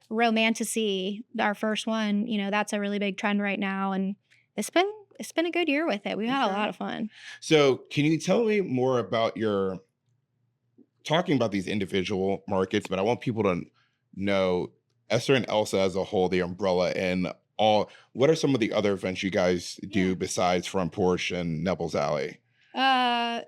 [SPEAKER 2] Romantasy, our first one. That's a really big trend right now, and it's been it's been a good year with it. We've had a
[SPEAKER 1] Okay.
[SPEAKER 2] lot of fun.
[SPEAKER 1] So, can you tell me more about your talking about these individual markets? But I want people to know Esther and Elsa as a whole, the umbrella, and all. What are some of the other events you guys
[SPEAKER 2] Yeah.
[SPEAKER 1] do besides Front Porch and Nebel's Alley?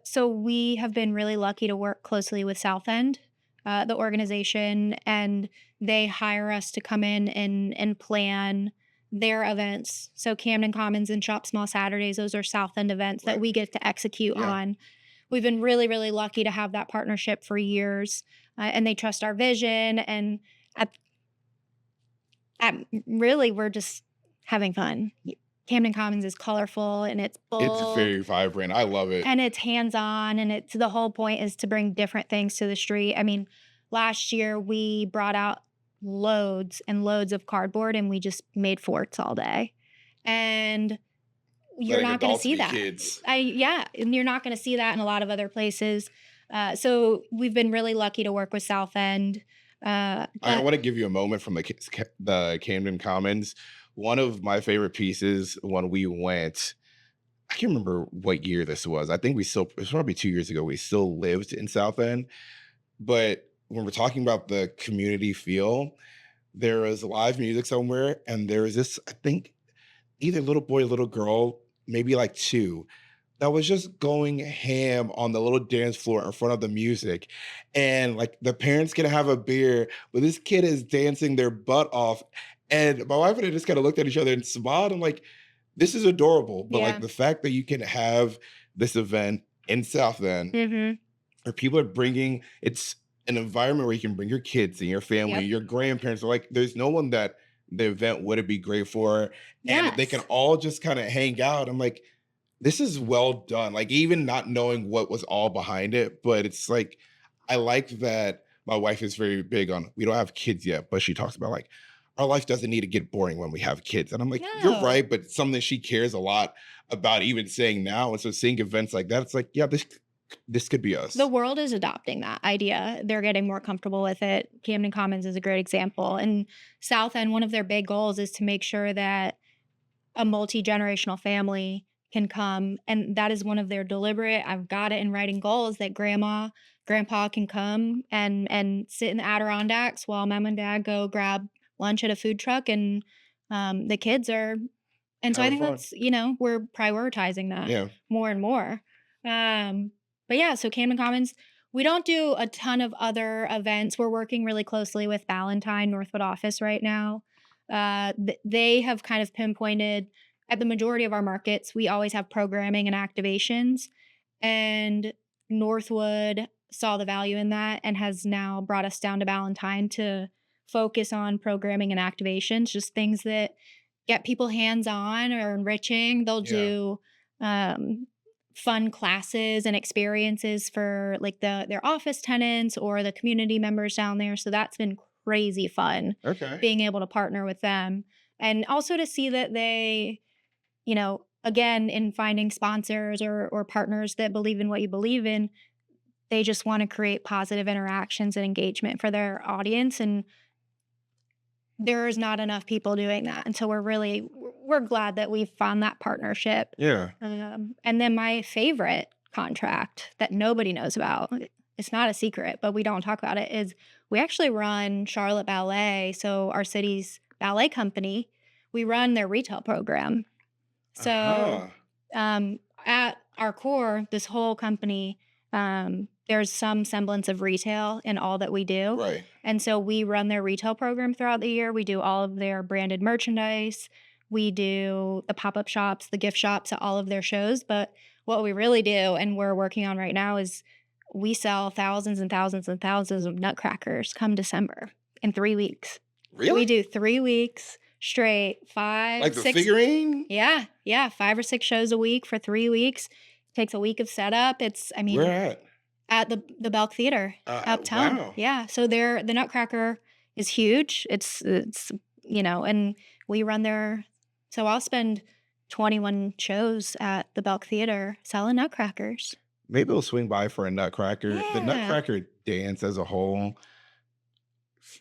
[SPEAKER 2] So we have been really lucky to work closely with South End, the organization, and they hire us to come in and plan their events. So Camden Commons and Shop Small Saturdays, those are South End events that
[SPEAKER 1] Right.
[SPEAKER 2] we get to execute
[SPEAKER 1] Yeah.
[SPEAKER 2] on. We've been really, really lucky to have that partnership for years, and they trust our vision. And at, really, we're just having fun. Camden Commons is colorful and it's
[SPEAKER 1] It's
[SPEAKER 2] bold
[SPEAKER 1] very vibrant. I love it.
[SPEAKER 2] and it's hands-on, and it's the whole point is to bring different things to the street. I mean, last year we brought out loads and loads of cardboard and we just made forts all day. And you're
[SPEAKER 1] Letting
[SPEAKER 2] not gonna
[SPEAKER 1] adults
[SPEAKER 2] see
[SPEAKER 1] be
[SPEAKER 2] that.
[SPEAKER 1] kids.
[SPEAKER 2] Yeah, and you're not gonna see that in a lot of other places. So we've been really lucky to work with South End.
[SPEAKER 1] I
[SPEAKER 2] But
[SPEAKER 1] want to give you a moment from the Camden Commons. One of my favorite pieces when we went, I can't remember what year this was. I think it was probably 2 years ago. We still lived in South End. But when we're talking about the community feel, there was live music somewhere, and there was this, I think, either little boy, little girl, maybe like two, that was just going ham on the little dance floor in front of the music. And like the parents can have a beer, but this kid is dancing their butt off. And my wife and I just kind of looked at each other and smiled. I'm like, this is adorable. But like
[SPEAKER 2] yeah.
[SPEAKER 1] the fact that you can have this event in South End
[SPEAKER 2] Mhm.
[SPEAKER 1] where people are bringing it's an environment where you can bring your kids and your family,
[SPEAKER 2] Yep.
[SPEAKER 1] your grandparents. Like, there's no one that the event wouldn't be great for, and they can
[SPEAKER 2] Yes.
[SPEAKER 1] all just kind of hang out. I'm like, this is well done. Like, even not knowing what was all behind it, but it's like, I like that my wife is very big on, we don't have kids yet, but she talks about like, our life doesn't need to get boring when we have kids. And I'm like, you're
[SPEAKER 2] No.
[SPEAKER 1] right, but it's something she cares a lot about even saying now. And so seeing events like that, it's like, yeah, this could be
[SPEAKER 2] The
[SPEAKER 1] us.
[SPEAKER 2] world is adopting that idea. They're getting more comfortable with it. Camden Commons is a great example. And South End, one of their big goals is to make sure that a multi-generational family can come. And that is one of their deliberate, I've got it in writing goals that grandpa can come and sit in the Adirondacks while mom and dad go grab lunch at a food truck. And the kids are, and so I
[SPEAKER 1] Having
[SPEAKER 2] think
[SPEAKER 1] fun.
[SPEAKER 2] that's, we're prioritizing that
[SPEAKER 1] Yeah.
[SPEAKER 2] more and more. Um, but yeah, so Camden Commons, we don't do a ton of other events. We're working really closely with Valentine Northwood office right now. They have kind of pinpointed at the majority of our markets, we always have programming and activations. And Northwood saw the value in that and has now brought us down to Valentine to focus on programming and activations, just things that get people hands-on or enriching. They'll
[SPEAKER 1] Yeah.
[SPEAKER 2] do, um, fun classes and experiences for, like, their office tenants or the community members down there, so that's been crazy fun,
[SPEAKER 1] Okay.
[SPEAKER 2] being able to partner with them, and also to see that they, again, in finding sponsors or partners that believe in what you believe in, they just wanna create positive interactions and engagement for their audience, and there's not enough people doing that, and so we're glad that we've found that partnership.
[SPEAKER 1] Yeah.
[SPEAKER 2] And then my favorite contract that nobody knows about, it's not a secret, but we don't talk about it, is we actually run Charlotte Ballet, so our city's ballet company, we run their retail program. So,
[SPEAKER 1] Uh-huh.
[SPEAKER 2] at our core, this whole company, there's some semblance of retail in all that we do.
[SPEAKER 1] Right.
[SPEAKER 2] And so we run their retail program throughout the year. We do all of their branded merchandise. We do the pop up shops, the gift shops at all of their shows. But what we really do, and we're working on right now, is we sell thousands and thousands and thousands of nutcrackers come December in 3 weeks. We
[SPEAKER 1] Really?
[SPEAKER 2] do 3 weeks straight, five,
[SPEAKER 1] Like the
[SPEAKER 2] six.
[SPEAKER 1] figurine?
[SPEAKER 2] Yeah, yeah, 5 or 6 shows a week for 3 weeks. Takes a week of setup. It's I
[SPEAKER 1] Where
[SPEAKER 2] mean,
[SPEAKER 1] at?
[SPEAKER 2] at the Belk Theater uptown.
[SPEAKER 1] Wow.
[SPEAKER 2] Yeah, so the Nutcracker is huge. And we run there, so I'll spend 21 shows at the Belk Theater selling nutcrackers.
[SPEAKER 1] Maybe we'll swing by for a nutcracker. The
[SPEAKER 2] Yeah.
[SPEAKER 1] nutcracker dance as a whole,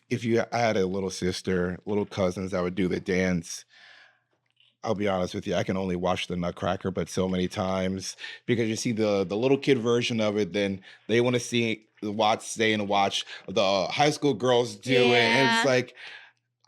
[SPEAKER 1] if you I had a little sister, little cousins that would do the dance, I'll be honest with you, I can only watch the Nutcracker, but so many times because you see the little kid version of it, then they want to stay and watch the high school girls do it, and it's
[SPEAKER 2] Yeah.
[SPEAKER 1] like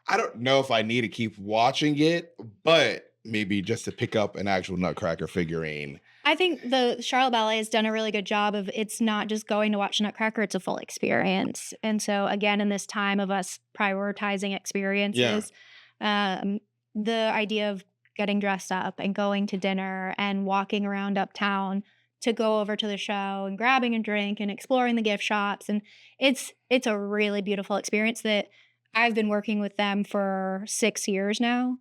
[SPEAKER 1] I don't know if I need to keep watching it, but maybe just to pick up an actual Nutcracker figurine.
[SPEAKER 2] I think the Charlotte Ballet has done a really good job of it's not just going to watch Nutcracker, it's a full experience. And so again, in this time of us prioritizing
[SPEAKER 1] Yeah,
[SPEAKER 2] experiences, um, the idea of getting dressed up and going to dinner and walking around uptown to go over to the show and grabbing a drink and exploring the gift shops, and it's a really beautiful experience that I've been working with them for 6 years now,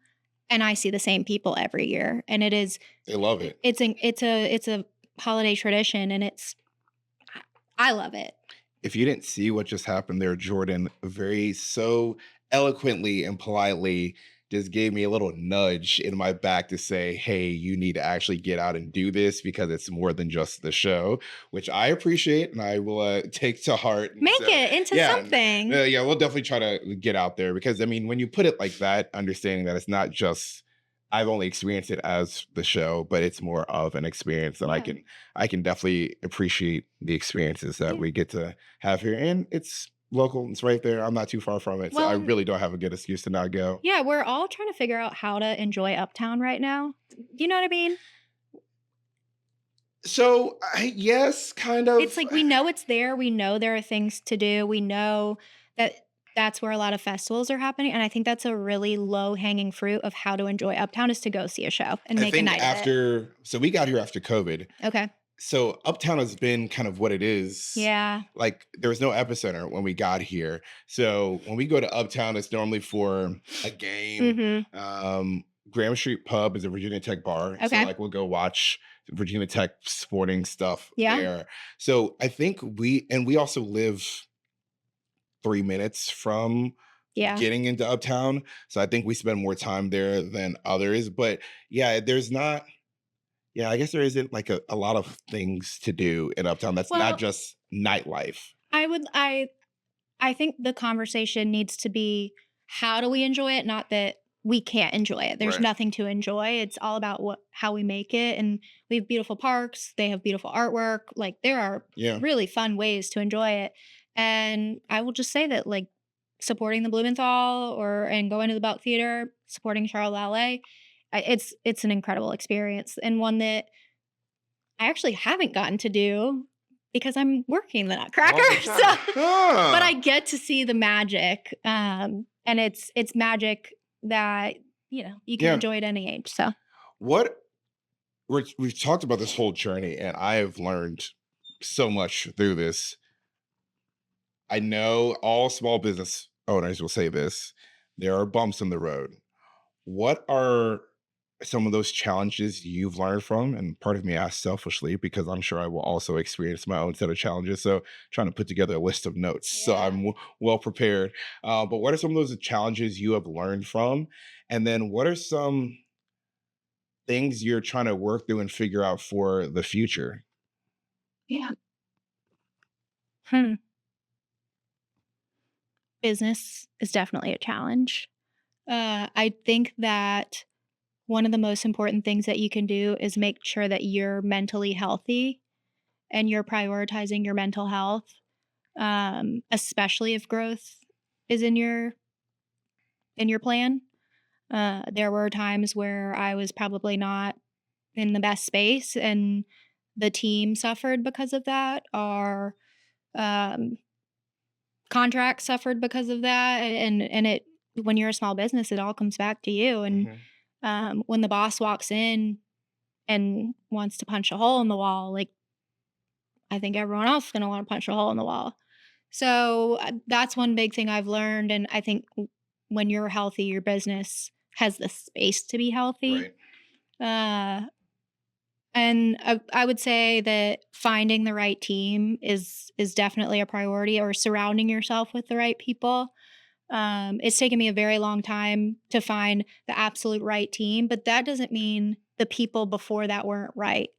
[SPEAKER 2] and I see the same people every year, and
[SPEAKER 1] they love it.
[SPEAKER 2] it's a holiday tradition, and I love it.
[SPEAKER 1] If you didn't see what just happened there, Jordan very so eloquently and politely just gave me a little nudge in my back to say, hey, you need to actually get out and do this because it's more than just the show, which I appreciate and I will take to heart. And
[SPEAKER 2] Make
[SPEAKER 1] so,
[SPEAKER 2] it into
[SPEAKER 1] yeah,
[SPEAKER 2] something.
[SPEAKER 1] yeah, we'll definitely try to get out there because I mean, when you put it like that, understanding that it's not just I've only experienced it as the show, but it's more of an experience that
[SPEAKER 2] Yeah,
[SPEAKER 1] I can definitely appreciate the experiences that
[SPEAKER 2] yeah.
[SPEAKER 1] we get to have here. And it's local, it's right there. I'm not too far from it. So I
[SPEAKER 2] Well,
[SPEAKER 1] really don't have a good excuse to not go.
[SPEAKER 2] yeah, we're all trying to figure out how to enjoy Uptown right now. Do you know what I mean?
[SPEAKER 1] So yes, kind
[SPEAKER 2] It's
[SPEAKER 1] of.
[SPEAKER 2] like we know it's there, we know there are things to do, we know that that's where a lot of festivals are happening, and I think that's a really low-hanging fruit of how to enjoy Uptown is to go see a show and
[SPEAKER 1] I
[SPEAKER 2] make a
[SPEAKER 1] think
[SPEAKER 2] night of it.
[SPEAKER 1] so we got here after COVID.
[SPEAKER 2] Okay.
[SPEAKER 1] So Uptown has been kind of what it is.
[SPEAKER 2] Yeah.
[SPEAKER 1] Like there was no epicenter when we got here. So when we go to Uptown, it's normally for a game.
[SPEAKER 2] Mhm.
[SPEAKER 1] Graham Street Pub is a Virginia Tech bar. So
[SPEAKER 2] Okay.
[SPEAKER 1] like we'll go watch Virginia Tech sporting stuff
[SPEAKER 2] Yeah.
[SPEAKER 1] there. So I think we also live 3 minutes from
[SPEAKER 2] Yeah.
[SPEAKER 1] getting into Uptown. So I think we spend more time there than others. But yeah, there's not yeah, I guess there isn't like a lot of things to do in Uptown that's not
[SPEAKER 2] Well,
[SPEAKER 1] just nightlife.
[SPEAKER 2] I would I think the conversation needs to be how do we enjoy it, not that we can't enjoy it. There's
[SPEAKER 1] Right.
[SPEAKER 2] nothing to enjoy. It's all about how we make it, and we have beautiful parks, they have beautiful artwork. Like there are
[SPEAKER 1] Yeah.
[SPEAKER 2] really fun ways to enjoy it. And I will just say that like supporting the Blumenthal and going to the Belt Theater, supporting Charles Lallet, it's an incredible experience and one that I actually haven't gotten to do because I'm working the Nutcracker.
[SPEAKER 1] All the time.
[SPEAKER 2] But
[SPEAKER 1] Huh.
[SPEAKER 2] I get to see the magic, and it's magic that, you can
[SPEAKER 1] Yeah.
[SPEAKER 2] enjoy at any age, so
[SPEAKER 1] What we've talked about this whole journey, and I have learned so much through this. I know all small business oh, and I just will say this, there are bumps in the road. What are some of those challenges you've learned from? And part of me asks selfishly because I'm sure I will also experience my own set of challenges. So trying to put together a list of notes so
[SPEAKER 2] Yeah.
[SPEAKER 1] I'm well prepared. But what are some of those challenges you have learned from? And then what are some things you're trying to work through and figure out for the future?
[SPEAKER 2] Yeah. Hmm. Business is definitely a challenge. I think that one of the most important things that you can do is make sure that you're mentally healthy and you're prioritizing your mental health, especially if growth is in your plan. There were times where I was probably not in the best space, and the team suffered because of that. Our um, contracts suffered because of that, and it when you're a small business, it all comes back to you. And
[SPEAKER 1] Mhm.
[SPEAKER 2] when the boss walks in and wants to punch a hole in the wall, like I think everyone else is going to want to punch a hole in the wall. So that's one big thing I've learned, and I think when you're healthy, your business has the space to be healthy.
[SPEAKER 1] Right.
[SPEAKER 2] Uh, and I would say that finding the right team is definitely a priority, or surrounding yourself with the right people. It's taken me a very long time to find the absolute right team, but that doesn't mean the people before that weren't right.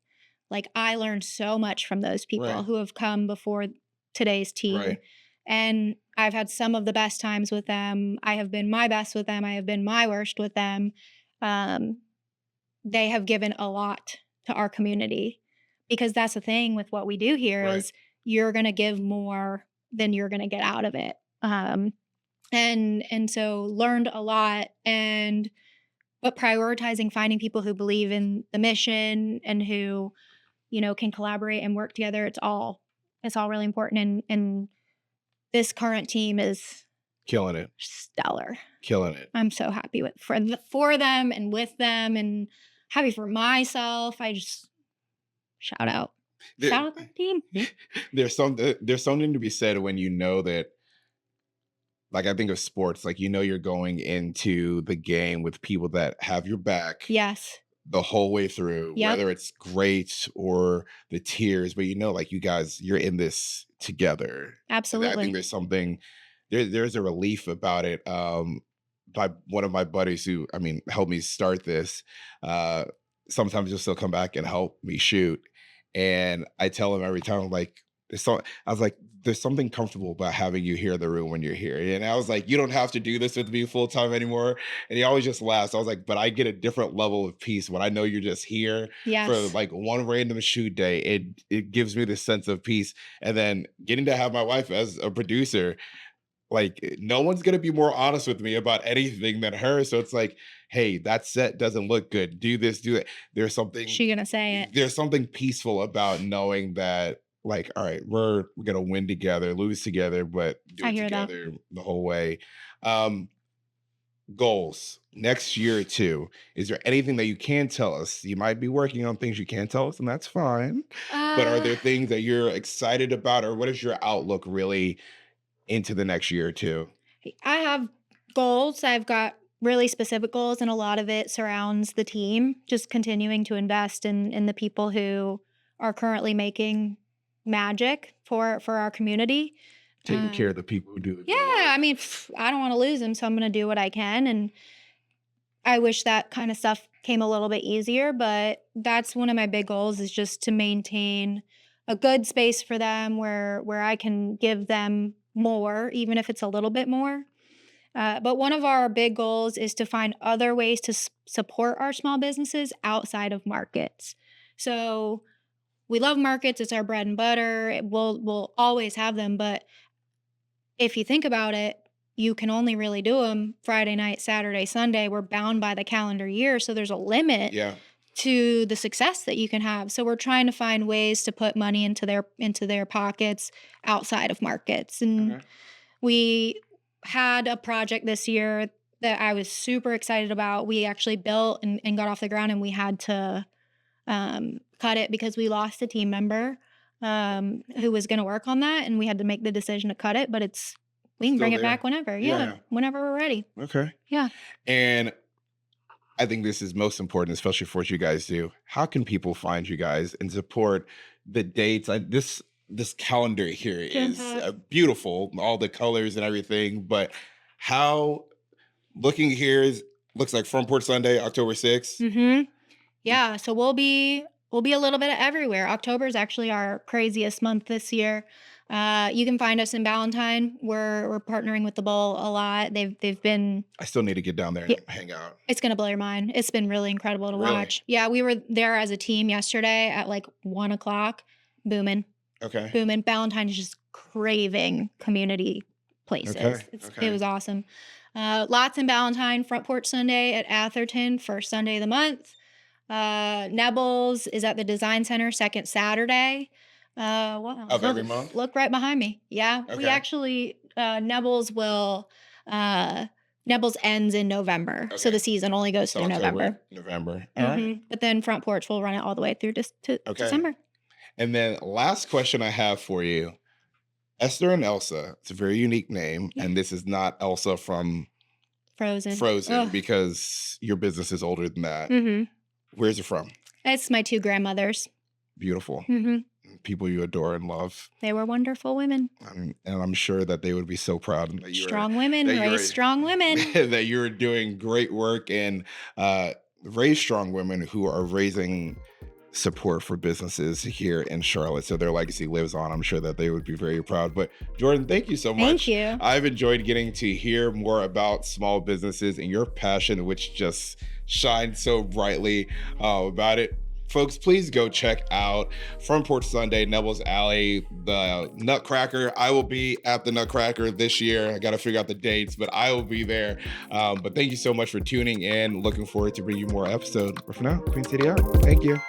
[SPEAKER 2] Like, I learned so much from those people
[SPEAKER 1] Right.
[SPEAKER 2] who have come before today's team,
[SPEAKER 1] Right.
[SPEAKER 2] and I've had some of the best times with them. I have been my best with them. I have been my worst with them. Um, they have given a lot to our community, because that's the thing with what we do here
[SPEAKER 1] Right.
[SPEAKER 2] is you're gonna give more than you're gonna get out of it. And so learned a lot, and but prioritizing finding people who believe in the mission and who, can collaborate and work together, it's all really important, and this current team is
[SPEAKER 1] Killing it.
[SPEAKER 2] stellar.
[SPEAKER 1] Killing it.
[SPEAKER 2] I'm so happy for them and with them, and happy for myself. I just shout out.
[SPEAKER 1] There,
[SPEAKER 2] Shout out that team.
[SPEAKER 1] there's something to be said when you know that, like, I think of sports, like, you know, you're going into the game with people that have your back
[SPEAKER 2] Yes.
[SPEAKER 1] the whole way through,
[SPEAKER 2] Yep.
[SPEAKER 1] whether it's great or the tears, but you know, like, you guys, you're in this together. And I think
[SPEAKER 2] Absolutely.
[SPEAKER 1] there's something, there's a relief about it. By one of my buddies who, I mean, helped me start this, uh, sometimes he'll still come back and help me shoot. And I tell him every time, I'm like, I was like, there's something comfortable about having you here in the room when you're here. And I was like, you don't have to do this with me full time anymore. And he always just laughs. I was like, but I get a different level of peace when I know you're just here for
[SPEAKER 2] Yes.
[SPEAKER 1] like one random shoot day. It gives me this sense of peace. And then getting to have my wife as a producer, like, no one's gonna be more honest with me about anything than her. So it's like, hey, that set doesn't look good. Do this, do that. There's something
[SPEAKER 2] She gonna say it.
[SPEAKER 1] there's something peaceful about knowing that, like, all right, we're gonna win together, lose together, but do
[SPEAKER 2] I
[SPEAKER 1] it
[SPEAKER 2] hear that.
[SPEAKER 1] together the whole way. Um, Goals next year or two. Is there anything that you can tell us? You might be working on things you can't tell us, and that's fine. But are
[SPEAKER 2] Uh
[SPEAKER 1] there things that you're excited about, or what is your outlook really into the next year or two?
[SPEAKER 2] I have goals. I've got really specific goals, and a lot of it surrounds the team, just continuing to invest in the people who are currently making magic for our community.
[SPEAKER 1] Taking care
[SPEAKER 2] Um,
[SPEAKER 1] of the people who do the
[SPEAKER 2] yeah,
[SPEAKER 1] good
[SPEAKER 2] I
[SPEAKER 1] work.
[SPEAKER 2] mean, I don't want to lose them, so I'm going to do what I can. And I wish that kind of stuff came a little bit easier, but that's one of my big goals, is just to maintain a good space for them where I can give them more, even if it's a little bit more. But one of our big goals is to find other ways to support our small businesses outside of markets. So we love markets; it's our bread and butter. We'll always have them, but if you think about it, you can only really do them Friday night, Saturday, Sunday. We're bound by the calendar year, so there's a limit
[SPEAKER 1] Yeah.
[SPEAKER 2] to the success that you can have. So we're trying to find ways to put money into their pockets outside of markets. And
[SPEAKER 1] Okay.
[SPEAKER 2] we had a project this year that I was super excited about. We actually built and got off the ground, and we had to cut it because we lost a team member who was going to work on that, and we had to make the decision to cut it. But it's We can
[SPEAKER 1] Still
[SPEAKER 2] bring it back
[SPEAKER 1] there.
[SPEAKER 2] whenever. Yeah,
[SPEAKER 1] Yeah.
[SPEAKER 2] whenever we're ready.
[SPEAKER 1] Okay.
[SPEAKER 2] Yeah.
[SPEAKER 1] And I think this is most important, especially for what you guys do. How can people find you guys and support the dates? This calendar here
[SPEAKER 2] Jam
[SPEAKER 1] is
[SPEAKER 2] pack.
[SPEAKER 1] beautiful, all the colors and everything. But how looking here is looks like Front Porch Sunday, October 6th.
[SPEAKER 2] Mhm. Yeah, so we'll be a little bit of everywhere. October is actually our craziest month this year. You can find us in Ballantyne. We're partnering with the Bowl a lot. They've been
[SPEAKER 1] I still need to get down there
[SPEAKER 2] yeah,
[SPEAKER 1] and hang out.
[SPEAKER 2] it's gonna blow your mind. It's been really incredible to
[SPEAKER 1] Really?
[SPEAKER 2] watch. Yeah, we were there as a team yesterday at like 1 o'clock, booming,
[SPEAKER 1] Okay.
[SPEAKER 2] booming. Ballantyne is just craving community
[SPEAKER 1] Okay.
[SPEAKER 2] places. It
[SPEAKER 1] Okay.
[SPEAKER 2] was awesome. Lots in Ballantyne, Front Porch Sunday at Atherton, first Sunday of the month. Nebel's is at the Design Center, second Saturday. What else?
[SPEAKER 1] Of every month?
[SPEAKER 2] Look right behind me. Yeah, we
[SPEAKER 1] Okay.
[SPEAKER 2] actually uh Nebel's ends in November, so
[SPEAKER 1] Okay.
[SPEAKER 2] the season only goes
[SPEAKER 1] So
[SPEAKER 2] through
[SPEAKER 1] October,
[SPEAKER 2] November.
[SPEAKER 1] November. All right.
[SPEAKER 2] But then Front Porch will run it all the way through to
[SPEAKER 1] Okay.
[SPEAKER 2] December.
[SPEAKER 1] And then last question I have for you. Esther and Elsa. It's a very unique name.
[SPEAKER 2] Yeah.
[SPEAKER 1] And this is not Elsa from
[SPEAKER 2] Frozen.
[SPEAKER 1] Frozen
[SPEAKER 2] Ugh.
[SPEAKER 1] because your business is older than that.
[SPEAKER 2] Mhm.
[SPEAKER 1] Where's it from?
[SPEAKER 2] It's my two grandmothers.
[SPEAKER 1] Beautiful.
[SPEAKER 2] Mhm.
[SPEAKER 1] People you adore and love.
[SPEAKER 2] They were wonderful women.
[SPEAKER 1] And I'm sure that they would be so proud that
[SPEAKER 2] Strong women
[SPEAKER 1] that
[SPEAKER 2] raise strong women.
[SPEAKER 1] that you're doing great work and raise strong women who are raising support for businesses here in Charlotte. So their legacy lives on. I'm sure that they would be very proud. But Jordan, thank you so much.
[SPEAKER 2] Thank you.
[SPEAKER 1] I've enjoyed getting to hear more about small businesses and your passion, which just shines so brightly about it. Folks, please go check out Front Porch Sunday, Nebel's Alley, the Nutcracker. I will be at the Nutcracker this year. I got to figure out the dates, but I will be there. But thank you so much for tuning in. Looking forward to bringing you more episodes. But for now, Queen City out. Thank you.